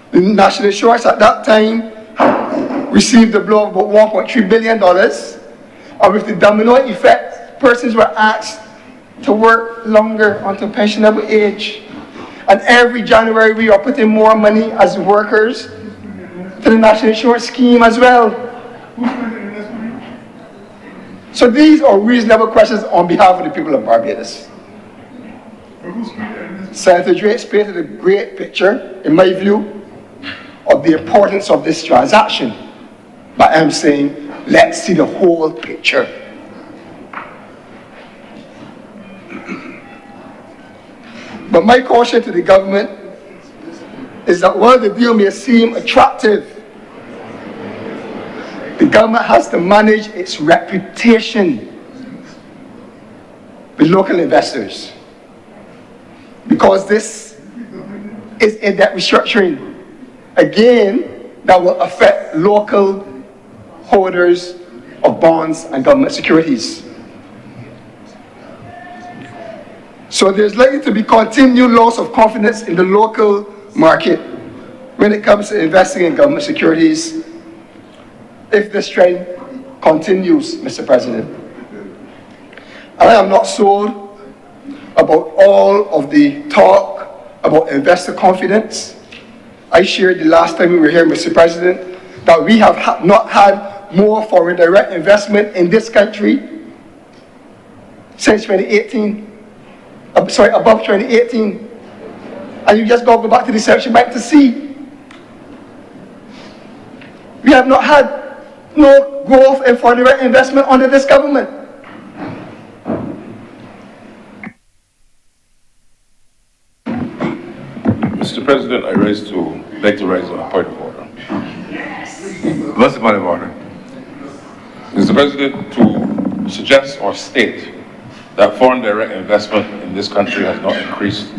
The National Insurance at that time received a blow of about $1.3 billion, and with the domino effect, persons were asked to work longer until pensionable age. And every January we are putting more money as workers to the National Insurance Scheme as well. So these are reasonable questions on behalf of the people of Barbados. Senator Drake's painted a great picture, in my view, of the importance of this transaction. But I'm saying, let's see the whole picture. But my caution to the government is that while the deal may seem attractive, the government has to manage its reputation with local investors. Because this is a debt restructuring, again, that will affect local holders of bonds and government securities. So there's likely to be continued loss of confidence in the local market when it comes to investing in government securities if this trend continues, Mr. President. And I am not sold about all of the talk about investor confidence. I shared the last time we were here, Mr. President, that we have not had more foreign direct investment in this country since 2018. Above 2018. And you just got to go back to the Central Bank to see. We have not had no growth in foreign direct investment under this government. Mr. President, I like to raise on a point of order. What's the point of order? Mr. President, to suggest or state that foreign direct investment in this country has not increased,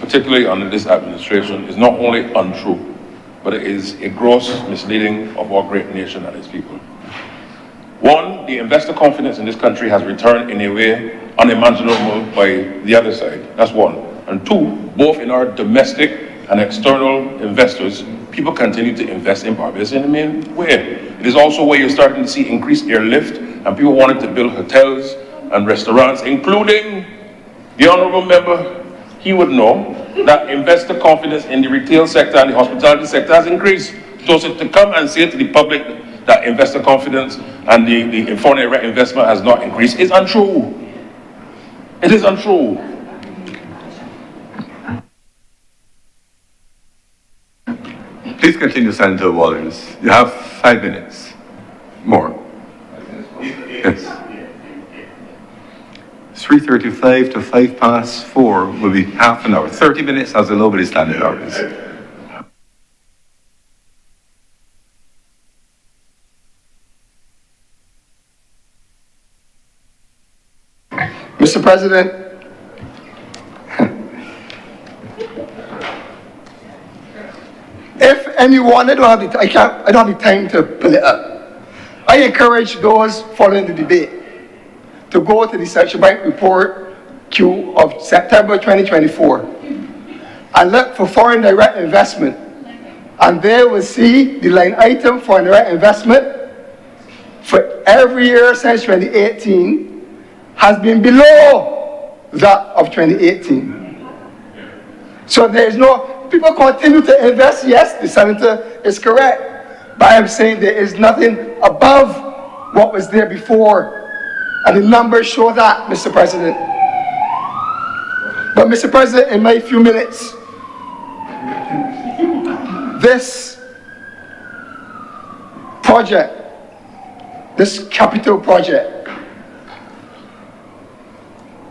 particularly under this administration, is not only untrue, but it is a gross misleading of our great nation and its people. One, the investor confidence in this country has returned in a way unimaginable by the other side. That's one. And two, both in our domestic and external investors, people continue to invest in Barbados in the main way. It is also where you're starting to see increased airlift and people wanting to build hotels and restaurants, including the Honourable Member. He would know that investor confidence in the retail sector and the hospitality sector has increased. So to come and say to the public that investor confidence and the foreign direct investment has not increased is untrue. It is untrue. Please continue, Senator Walters. You have 5 minutes. More. Yes. 3:35 to 4:05 will be half an hour. 30 minutes as the Nobody Standard Orders. Mr. President, if anyone, I don't have the time to pull it up. I encourage those following the debate to go to the Central Bank report Q of September 2024 and look for foreign direct investment, and they will see the line item foreign direct investment for every year since 2018 has been below that of 2018. So there is no, people continue to invest. Yes, the senator is correct, but I'm saying there is nothing above what was there before. And the numbers show that, Mr. President. But Mr. President, in my few minutes, this project, this capital project,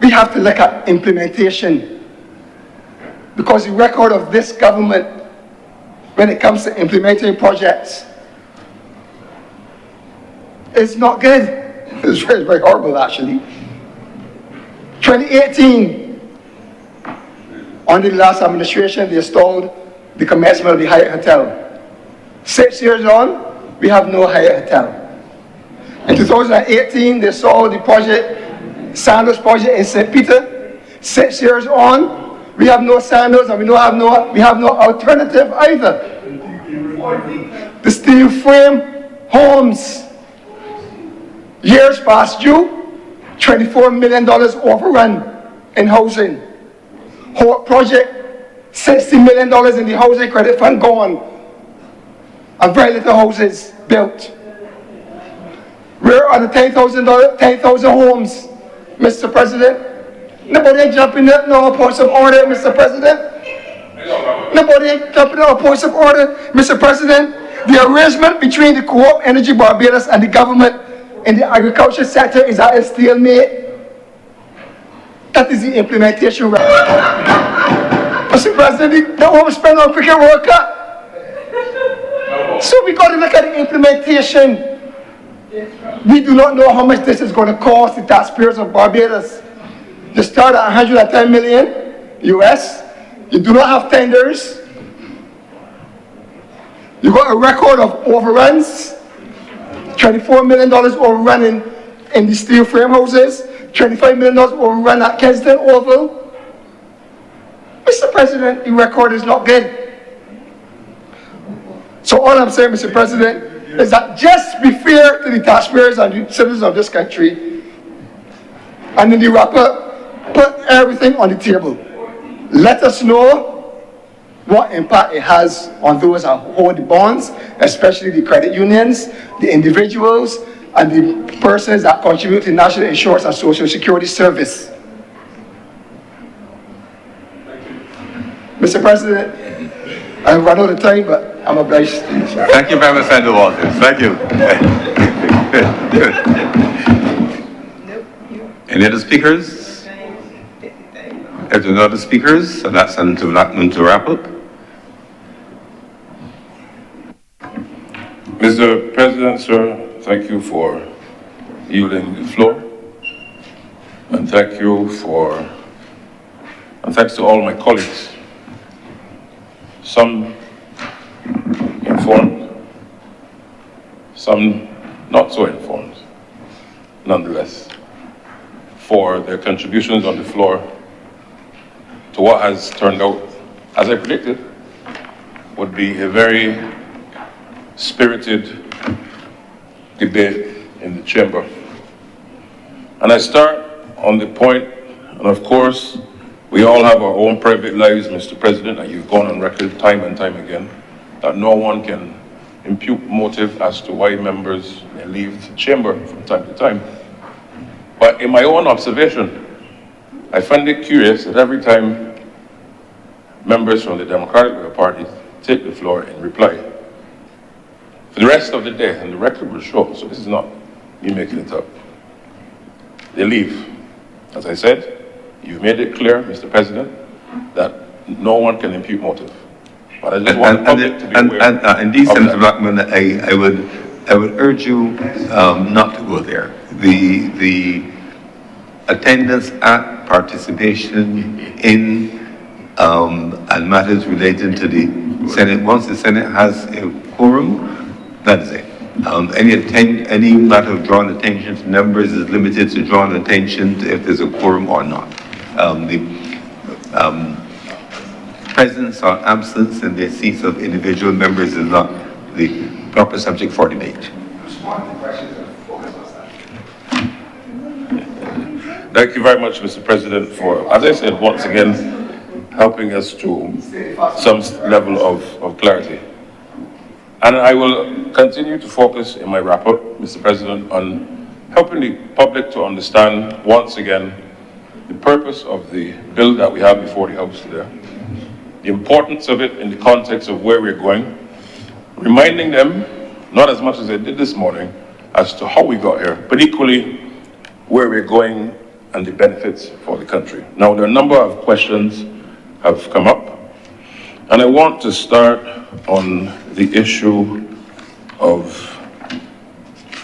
we have to look at implementation, because the record of this government when it comes to implementing projects is not good. It's very horrible, actually. 2018, under the last administration, they installed the commencement of the Hyatt Hotel. 6 years on, we have no Hyatt Hotel. In 2018, they saw the project, Sandals project in St. Peter. 6 years on, we have no Sandals, and we have no alternative either. The steel frame homes, years past due, $24 million overrun in housing. Whole project, $60 million in the housing credit fund gone, and very little houses built. Where are the 10,000 homes, Mr. President? Nobody jumping up no points of order, Mr. President. Nobody jumping up points of order, Mr. President. The arrangement between the Co-op Energy Barbados and the government in the agriculture sector is at a stalemate. That is the implementation right. Mr. President, they overspend on cricket World Cup. So we got to look at the implementation. We do not know how much this is going to cost the taxpayers of Barbados. You start at 110 million US. You do not have tenders. You got a record of overruns. $24 million overrun in the steel frame houses. $25 million overrun at Kensington Oval. Mr. President, the record is not good. So all I'm saying, Mr. President, is that just be fair to the taxpayers and the citizens of this country, and in the wrap-up, put everything on the table. Let us know what impact it has on those that hold the bonds, especially the credit unions, the individuals, and the persons that contribute to National Insurance and Social Security Service. Mr. President, I've run out of time, but I'm obliged. Thank you very much, Senator Walters. Thank you. Any other speakers? If there are no other speakers, so that's Senator Blackman to wrap up. Mr. President, sir, thank you for yielding the floor. And thanks to all my colleagues. Some informed, some not so informed, nonetheless, for their contributions on the floor to what has turned out, as I predicted, would be a very spirited debate in the chamber. And I start on the point, and of course, we all have our own private lives, Mr. President, and you've gone on record time and time again that no one can impute motive as to why members may leave the chamber from time to time. But in my own observation, I find it curious that every time members from the Democratic Party take the floor in reply, for the rest of the day, and the record will show, so this is not me making it up, they leave. As I said, you've made it clear, Mr. President, that no one can impute motive. But I just want the public to be aware. Indeed, Senator Blackman, I would urge you not to go there. The attendance at, participation in, and matters relating to the Senate, once the Senate has a quorum, that is it. Any matter of drawing attention to numbers is limited to drawing attention to if there's a quorum or not. Presence or absence in the seats of individual members is not the proper subject for debate. Thank you very much, Mr. President, for, as I said, once again, helping us to some level of clarity. And I will continue to focus in my wrap-up, Mr. President, on helping the public to understand, once again, the purpose of the bill that we have before the House today, the importance of it in the context of where we're going, reminding them, not as much as I did this morning, as to how we got here, but equally where we're going and the benefits for the country. Now, there are a number of questions have come up, and I want to start on the issue of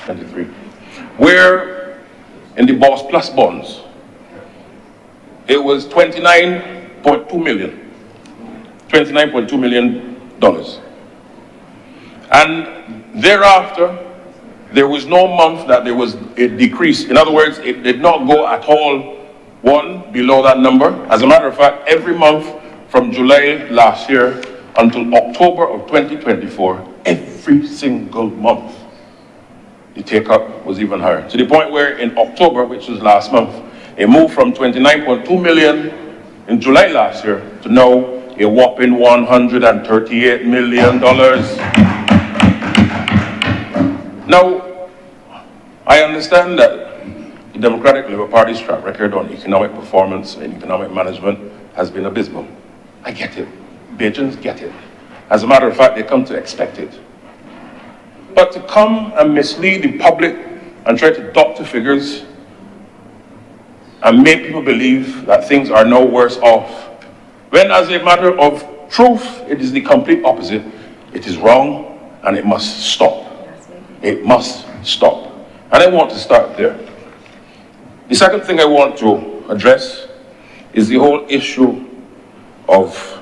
23, where in the Boss Plus bonds, it was $29.2 million. And thereafter, there was no month that there was a decrease. In other words, it did not go at all below that number. As a matter of fact, every month from July last year until October of 2024, every single month, the take-up was even higher. To the point where in October, which was last month, it moved from 29.2 million in July last year to now a whopping $138 million. Now, I understand that the Democratic Labour Party's track record on economic performance and economic management has been abysmal. I get it. Bajans get it. As a matter of fact, they come to expect it. But to come and mislead the public and try to doctor figures and make people believe that things are no worse off, when as a matter of truth, it is the complete opposite. It is wrong and it must stop. It must stop. And I want to start there. The second thing I want to address is the whole issue of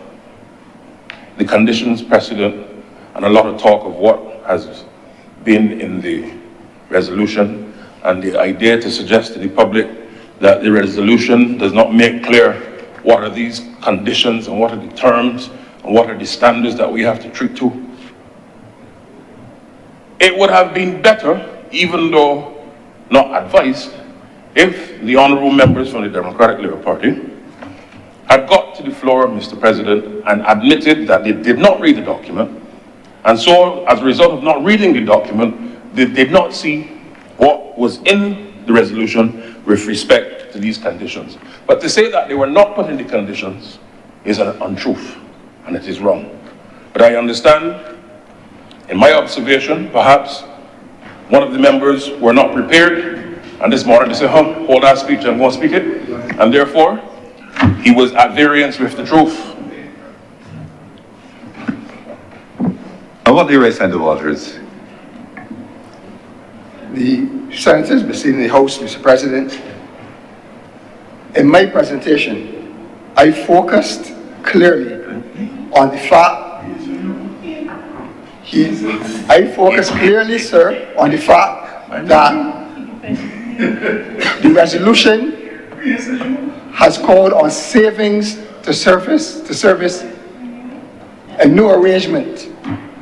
the conditions precedent and a lot of talk of what has been in the resolution and the idea to suggest to the public that the resolution does not make clear what are these conditions and what are the terms and what are the standards that we have to treat to. It would have been better, even though not advised, if the honourable members from the Democratic Labour Party had got to the floor, Mr. President, and admitted that they did not read the document, and so as a result of not reading the document, they did not see what was in the resolution with respect to these conditions. But to say that they were not put in the conditions is an untruth, and it is wrong. But I understand, in my observation, perhaps one of the members were not prepared, and this morning they said, hold that speech, I'm going to speak it, and therefore, he was at variance with the truth. I want to raise Senator Walters. The senators been sitting in the House, Mr. President. In my presentation, I focused clearly on the fact I focused clearly, sir, on the fact that the resolution has called on savings to service a new arrangement.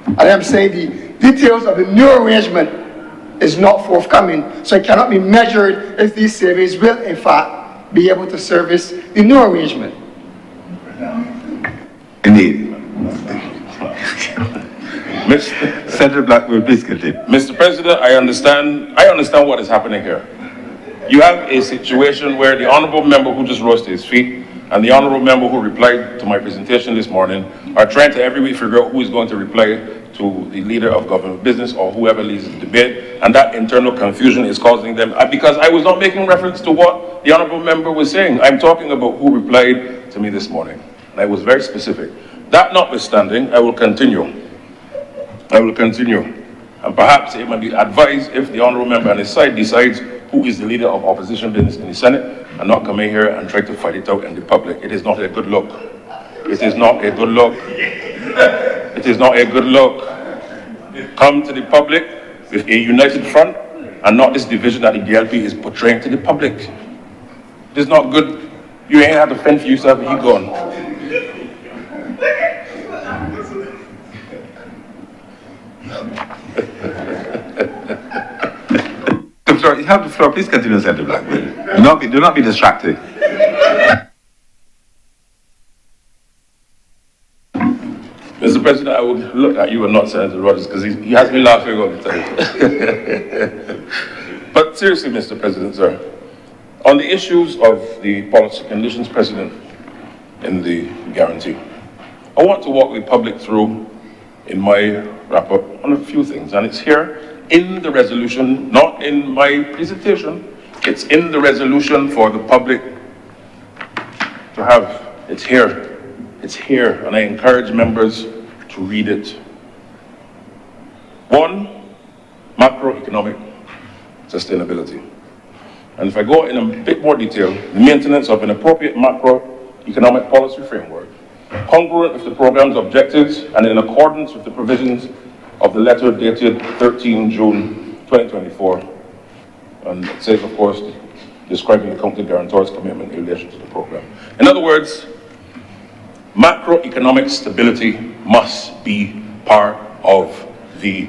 And I'm saying the details of the new arrangement is not forthcoming, so it cannot be measured if these savings will in fact be able to service the new arrangement. Indeed. Senator Blackburn, please continue. Mr. President, I understand what is happening here. You have a situation where the honourable member who just rose to his feet and the honourable member who replied to my presentation this morning are trying to every week figure out who is going to reply to the leader of government business or whoever leads the debate, and that internal confusion is causing them, because I was not making reference to what the honourable member was saying. I'm talking about who replied to me this morning, and I was very specific. That notwithstanding, I will continue. And perhaps it might be advised if the honourable member on his side decides who is the leader of opposition business in the Senate and not come in here and try to fight it out in the public. It is not a good look. It is not a good look. It is not a good look. Come to the public with a united front and not this division that the DLP is portraying to the public. It is not good. You ain't have to fend for yourself and you gone. You have the floor. Please continue, Senator Blackburn. Do not be distracted. Mr. President, I would look at you and not Senator Rogers because he has me laughing all the time. But seriously, Mr. President, sir, on the issues of the policy conditions precedent in the guarantee, I want to walk the public through in my wrap-up on a few things, and it's here in the resolution, not in my presentation. It's in the resolution for the public to have. It's here. It's here, and I encourage members to read it. 1, macroeconomic sustainability. And if I go in a bit more detail, the maintenance of an appropriate macroeconomic policy framework, congruent with the programme's objectives and in accordance with the provisions of the letter dated 13 June 2024. And it says, of course, describing the county guarantor's commitment in relation to the programme. In other words, macroeconomic stability must be part of the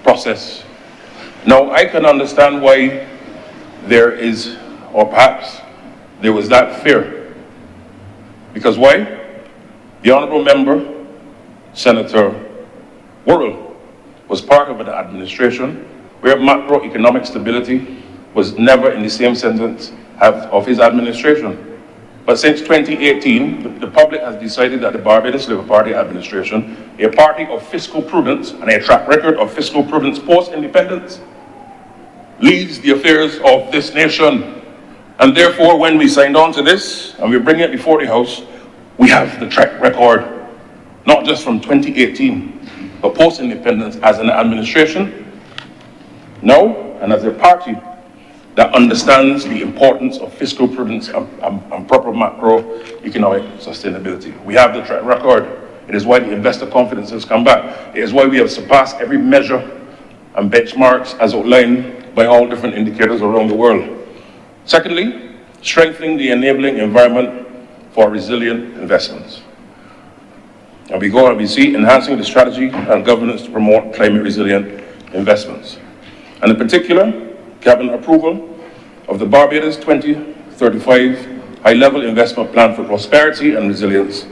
process. Now, I can understand why there is, or perhaps there was that fear. Because why? The honourable member, Senator Honourable, was part of an administration where macroeconomic stability was never in the same sentence of his administration. But since 2018, the public has decided that the Barbados Labour Party administration, a party of fiscal prudence and a track record of fiscal prudence post-independence, leads the affairs of this nation. And therefore, when we signed on to this and we bring it before the House, we have the track record, not just from 2018, but post-independence as an administration, now, and as a party that understands the importance of fiscal prudence and proper macroeconomic sustainability. We have the track record. It is why the investor confidence has come back. It is why we have surpassed every measure and benchmarks as outlined by all different indicators around the world. Secondly, strengthening the enabling environment for resilient investments. And we go and we see enhancing the strategy and governance to promote climate resilient investments. And in particular, Cabinet approval of the Barbados 2035 High-Level Investment Plan for Prosperity and Resilience,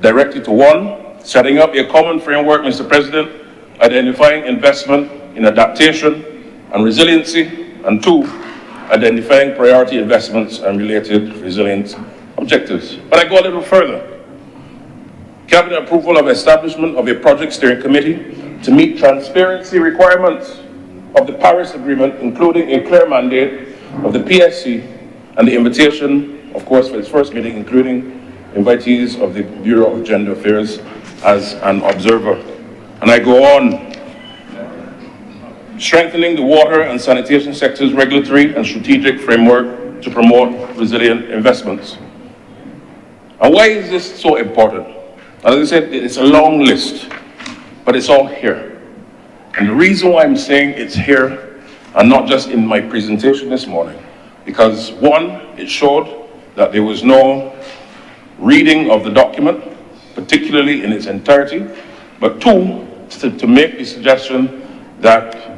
directed to 1, setting up a common framework, Mr. President, identifying investment in adaptation and resiliency, and 2, identifying priority investments and related resilience objectives. But I go a little further. Cabinet approval of establishment of a project steering committee to meet transparency requirements of the Paris Agreement, including a clear mandate of the PSC and the invitation, of course, for its first meeting, including invitees of the Bureau of Gender Affairs as an observer. And I go on, strengthening the water and sanitation sector's regulatory and strategic framework to promote resilient investments. And why is this so important? As I said, it's a long list, but it's all here. And the reason why I'm saying it's here, and not just in my presentation this morning, because 1, it showed that there was no reading of the document, particularly in its entirety, but 2, to make the suggestion that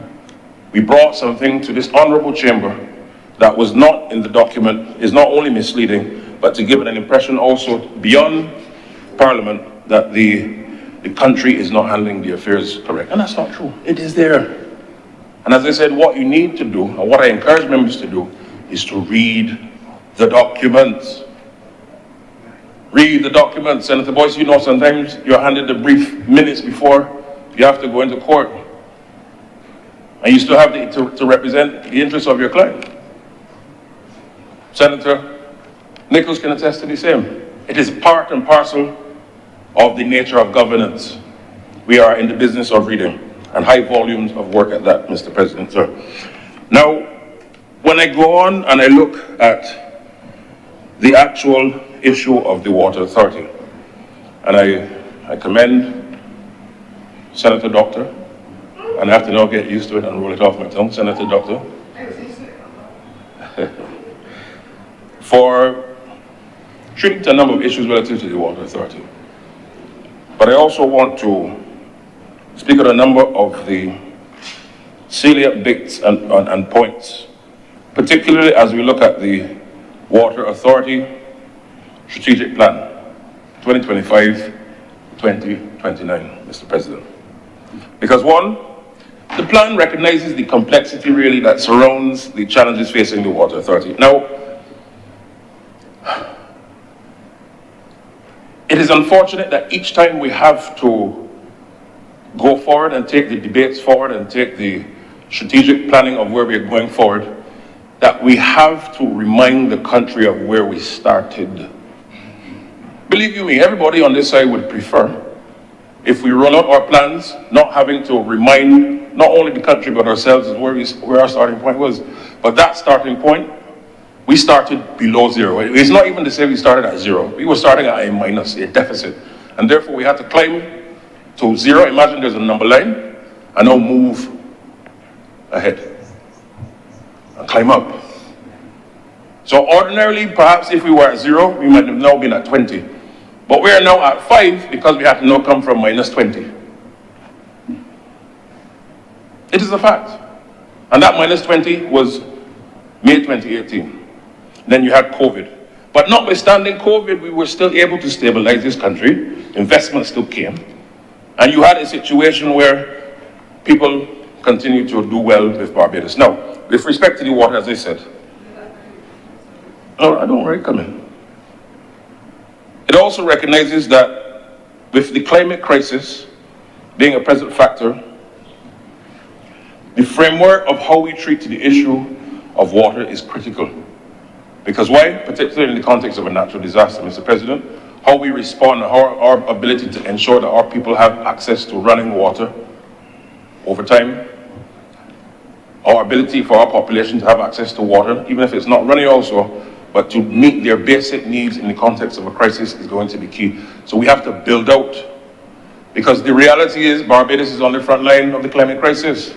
we brought something to this honourable chamber that was not in the document is not only misleading, but to give it an impression also beyond Parliament that the country is not handling the affairs correct. And that's not true. It is there. And as I said, what you need to do, and what I encourage members to do, is to read the documents. Read the documents. Senator Boyce, you know sometimes you're handed the brief minutes before you have to go into court. And you still have to represent the interests of your client. Senator Nichols can attest to the same. It is part and parcel of the nature of governance. We are in the business of reading, and high volumes of work at that, Mr. President, sir. Now, when I go on and I look at the actual issue of the Water Authority, and I commend Senator Doctor, and I have to now get used to it and roll it off my tongue, Senator Doctor, for treating a number of issues relative to the Water Authority. But I also want to speak on a number of the salient bits and points, particularly as we look at the Water Authority Strategic Plan 2025-2029, Mr. President. Because 1, the plan recognizes the complexity really that surrounds the challenges facing the Water Authority. Now, it is unfortunate that each time we have to go forward and take the debates forward and take the strategic planning of where we're going forward, that we have to remind the country of where we started. Believe you me, everybody on this side would prefer if we roll out our plans, not having to remind not only the country but ourselves of where our starting point was. But that starting point, we started below zero. It's not even to say we started at zero. We were starting at a minus, a deficit. And therefore we had to climb to zero. Imagine there's a number line, and now move ahead and climb up. So ordinarily, perhaps if we were at zero, we might have now been at 20. But we are now at 5 because we had to now come from minus 20. It is a fact. And that minus 20 was May 2018. Then you had COVID. But notwithstanding COVID, we were still able to stabilize this country. Investment still came. And you had a situation where people continue to do well with Barbados. Now, with respect to the water, as I said, no, I don't really come in. It also recognizes that with the climate crisis being a present factor, the framework of how we treat the issue of water is critical. Because why? Particularly in the context of a natural disaster, Mr. President, how we respond, our ability to ensure that our people have access to running water over time, our ability for our population to have access to water, even if it's not running also, but to meet their basic needs in the context of a crisis is going to be key. So we have to build out, because the reality is Barbados is on the front line of the climate crisis.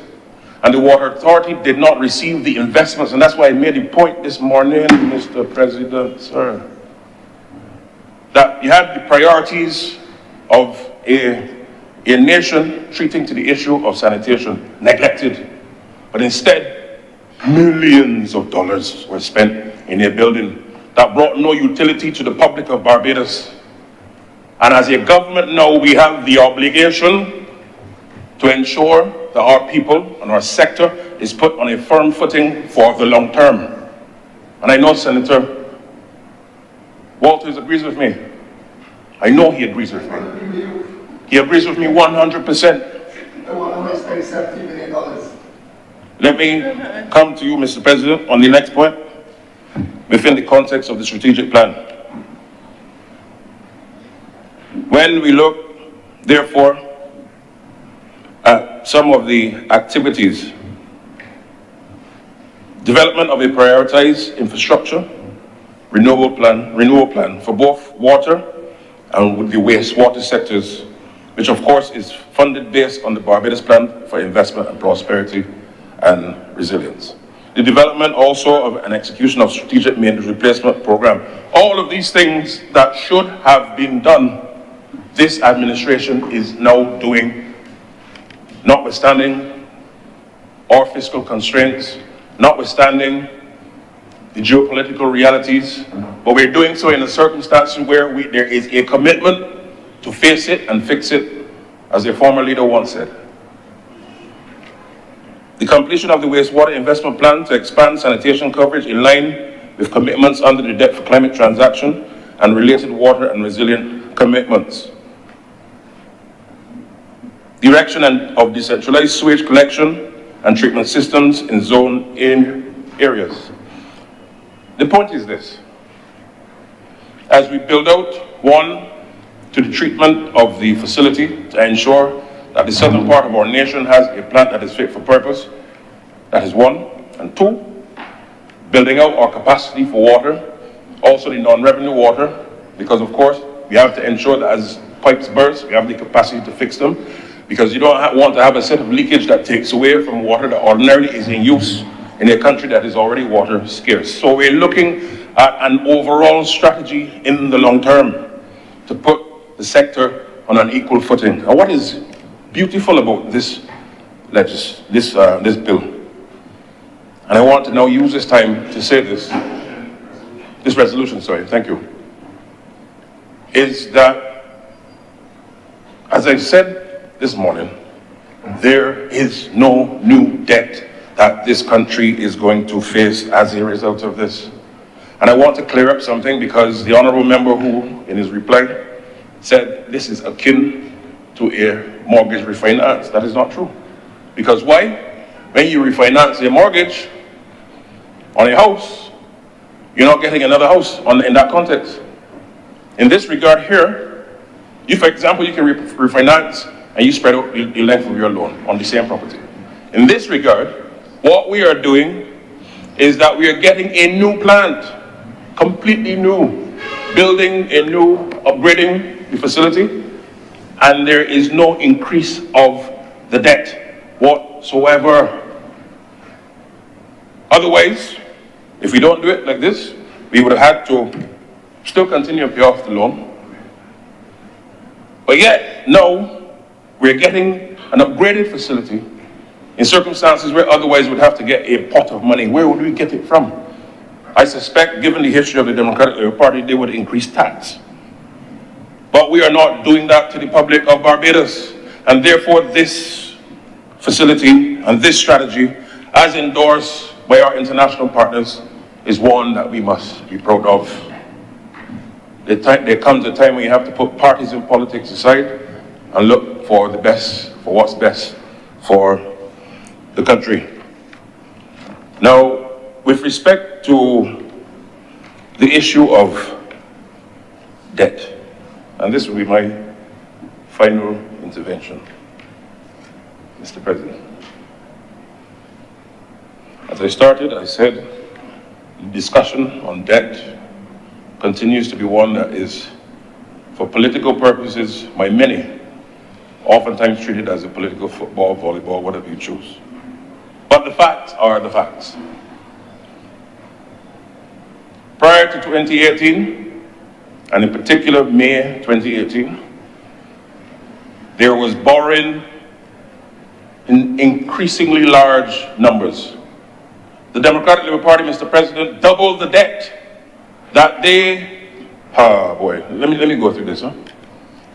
And the Water Authority did not receive the investments, and that's why I made the point this morning, Mr. President, sir, that you had the priorities of a nation treating to the issue of sanitation neglected, but instead millions of dollars were spent in a building that brought no utility to the public of Barbados. And as a government now, we have the obligation to ensure that our people and our sector is put on a firm footing for the long term. And I know Senator Walters agrees with me. I know he agrees with me. He agrees with me 100%. Let me come to you, Mr. President, on the next point, within the context of the strategic plan. When we look, therefore, at some of the activities, development of a prioritized infrastructure, renewal plan for both water and with the wastewater sectors, which of course is funded based on the Barbados Plan for Investment and Prosperity and Resilience. The development also of an execution of strategic maintenance replacement program. All of these things that should have been done, this administration is now doing, notwithstanding our fiscal constraints, notwithstanding the geopolitical realities, but we're doing so in a circumstance where there is a commitment to face it and fix it, as a former leader once said. The completion of the wastewater investment plan to expand sanitation coverage in line with commitments under the Debt for Climate Transaction and related water and resilient commitments. The erection of decentralized sewage collection and treatment systems in zone areas. The point is this: as we build out, one, to the treatment of the facility to ensure that the southern part of our nation has a plant that is fit for purpose, that is one. And two, building out our capacity for water, also the non-revenue water, because of course we have to ensure that as pipes burst, we have the capacity to fix them, because you don't want to have a set of leakage that takes away from water that ordinarily is in use in a country that is already water scarce. So we're looking at an overall strategy in the long term to put the sector on an equal footing. And what is beautiful about this bill, and I want to now use this time to say this resolution, sorry, thank you, is that, as I said this morning, there is no new debt that this country is going to face as a result of this. And I want to clear up something, because the honourable member who, in his reply, said this is akin to a mortgage refinance. That is not true. Because why? When you refinance a mortgage on a house, you're not getting another house in that context. In this regard here, you, for example, you can refinance and you spread out the length of your loan on the same property. In this regard, what we are doing is that we are getting a new plant, completely new, building a new, upgrading the facility, and there is no increase of the debt whatsoever. Otherwise, if we don't do it like this, we would have had to still continue to pay off the loan. But yet, now, we're getting an upgraded facility in circumstances where otherwise we'd have to get a pot of money. Where would we get it from? I suspect, given the history of the Democratic Labour Party, they would increase tax. But we are not doing that to the public of Barbados. And therefore, this facility and this strategy, as endorsed by our international partners, is one that we must be proud of. There comes a time when you have to put parties and politics aside and look for the best, for what's best for the country. Now, with respect to the issue of debt, and this will be my final intervention, Mr. President. As I started, I said the discussion on debt continues to be one that is, for political purposes, by many, oftentimes treated as a political football, volleyball, whatever you choose. But the facts are the facts. Prior to 2018, and in particular May 2018, there was borrowing in increasingly large numbers. The Democratic Labour Party, Mr. President, doubled the debt that they, let me go through this, huh?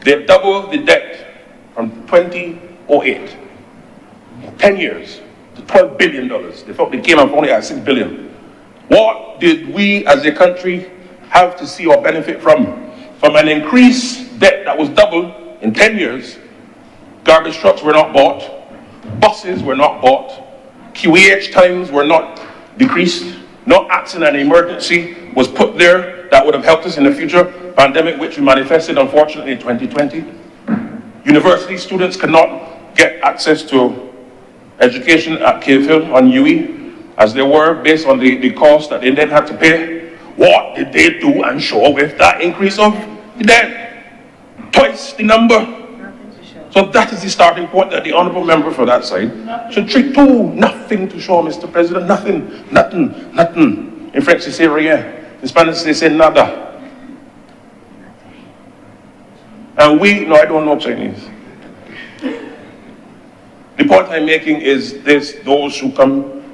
They doubled the debt from 2008, 10 years, to $12 billion. They thought they came up only at $6 billion. What did we as a country have to see or benefit from? From an increased debt that was doubled in 10 years, garbage trucks were not bought, buses were not bought, QEH times were not decreased, no accident and emergency was put there that would have helped us in the future pandemic, which we manifested unfortunately in 2020. University students could not get access to education at Cavehill on UE as they were based on the cost that they then had to pay. What did they do and show with that increase of the debt? Twice the number. So that is the starting point that the honourable member for that side should treat to. Nothing to show, Mr. President, nothing. In French they say rien, in Spanish they say nada. And no, I don't know Chinese. The point I'm making is this: those who come,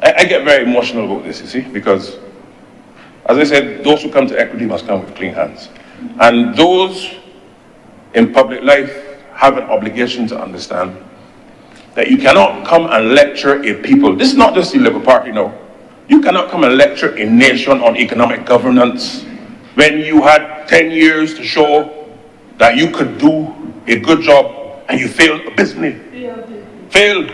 I get very emotional about this, you see, because, as I said, those who come to equity must come with clean hands. And those in public life have an obligation to understand that you cannot come and lecture a people. This is not just the Labour Party, no. You cannot come and lecture a nation on economic governance when you had 10 years to show that you could do a good job and you failed abysmally. Failed.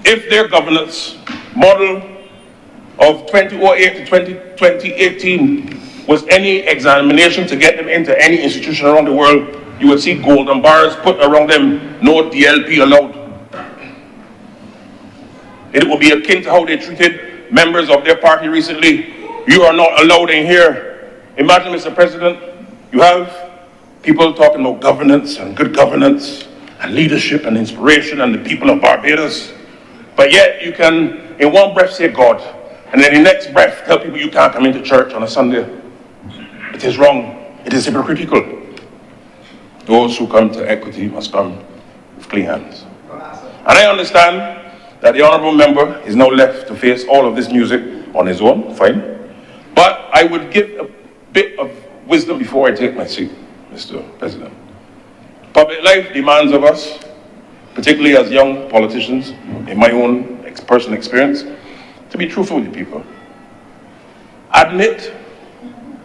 If their governance model of 2008 to 2018 was any examination to get them into any institution around the world, you would see golden bars put around them, no DLP allowed. It would be akin to how they treated members of their party recently. You are not allowed in here. Imagine, Mr. President, you have people talking about governance and good governance and leadership and inspiration and the people of Barbados, but yet you can, in one breath, say God, and then the next breath tell people you can't come into church on a Sunday. It is wrong. It is hypocritical. Those who come to equity must come with clean hands. And I understand that the honourable member is now left to face all of this music on his own, fine. But I would give a bit of wisdom before I take my seat, Mr. President. Public life demands of us, particularly as young politicians, in my own personal experience, to be truthful with people. Admit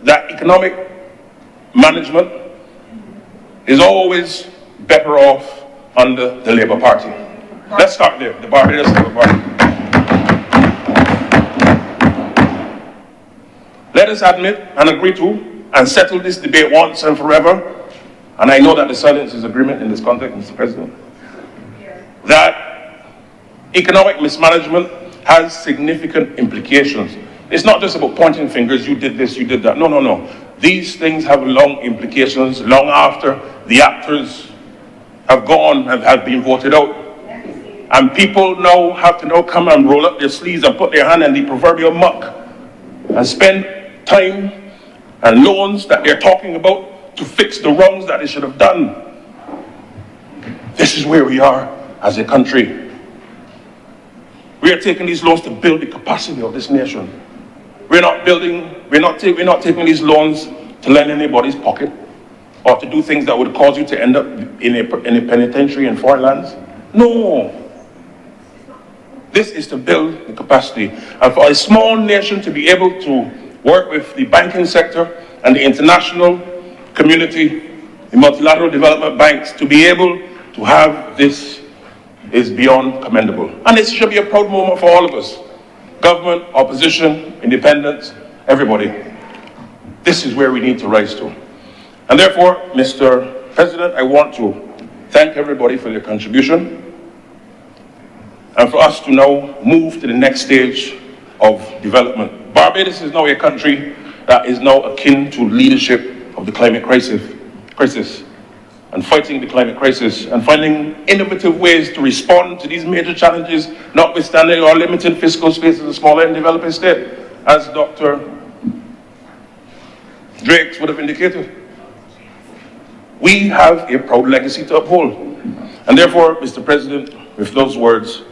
that economic management is always better off under the Labour Party. Let's start there, the Barbados Labour Party. Let us admit and agree to and settle this debate once and forever, and I know that the silence is agreement in this context, Mr. President, that economic mismanagement has significant implications. It's not just about pointing fingers, you did this, you did that. No. These things have long implications, long after the actors have gone and have been voted out. And people now have to come and roll up their sleeves and put their hand in the proverbial muck and spend time and loans that they're talking about to fix the wrongs that they should have done. This is where we are as a country. We are taking these loans to build the capacity of this nation. We're not taking these loans to line anybody's pocket or to do things that would cause you to end up in a penitentiary in foreign lands. No. This is to build the capacity. And for a small nation to be able to work with the banking sector and the international community, the multilateral development banks, to be able to have this is beyond commendable. And it should be a proud moment for all of us. Government, opposition, independents, everybody. This is where we need to rise to. And therefore, Mr. President, I want to thank everybody for their contribution and for us to now move to the next stage of development. Barbados is now a country that is now akin to leadership of the climate crisis and fighting the climate crisis and finding innovative ways to respond to these major challenges, notwithstanding our limited fiscal space as a smaller and developing state, as Dr. Drake would have indicated. We have a proud legacy to uphold. And therefore, Mr. President, with those words,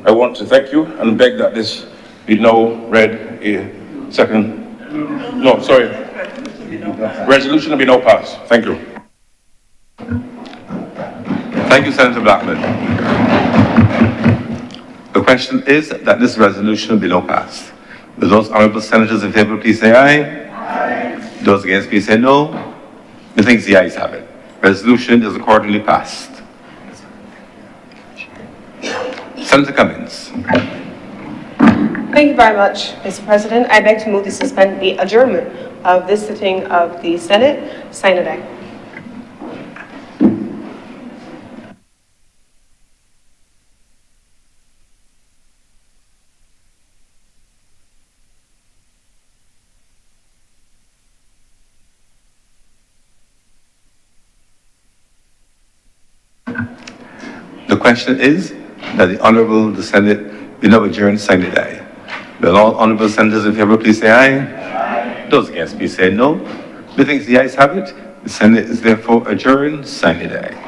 I want to thank you and beg that this be now read a second. No, sorry. Resolution will be now passed. Thank you. Thank you, Senator Blackman. The question is that this resolution be now passed. Will those honourable senators in favour please say aye? Aye. Those against please say no. Methinks the ayes have it. Resolution is accordingly passed. Senator Cummins. Thank you very much, Mr. President. I beg to move to suspend the adjournment of this sitting of the Senate. Sign it. The question is that the Honourable Senate be now adjourned, sign it aye. Will all honourable senators in favour please say aye? Aye. Those against please say no. Methinks the ayes have it. The Senate is therefore adjourned, sign it aye.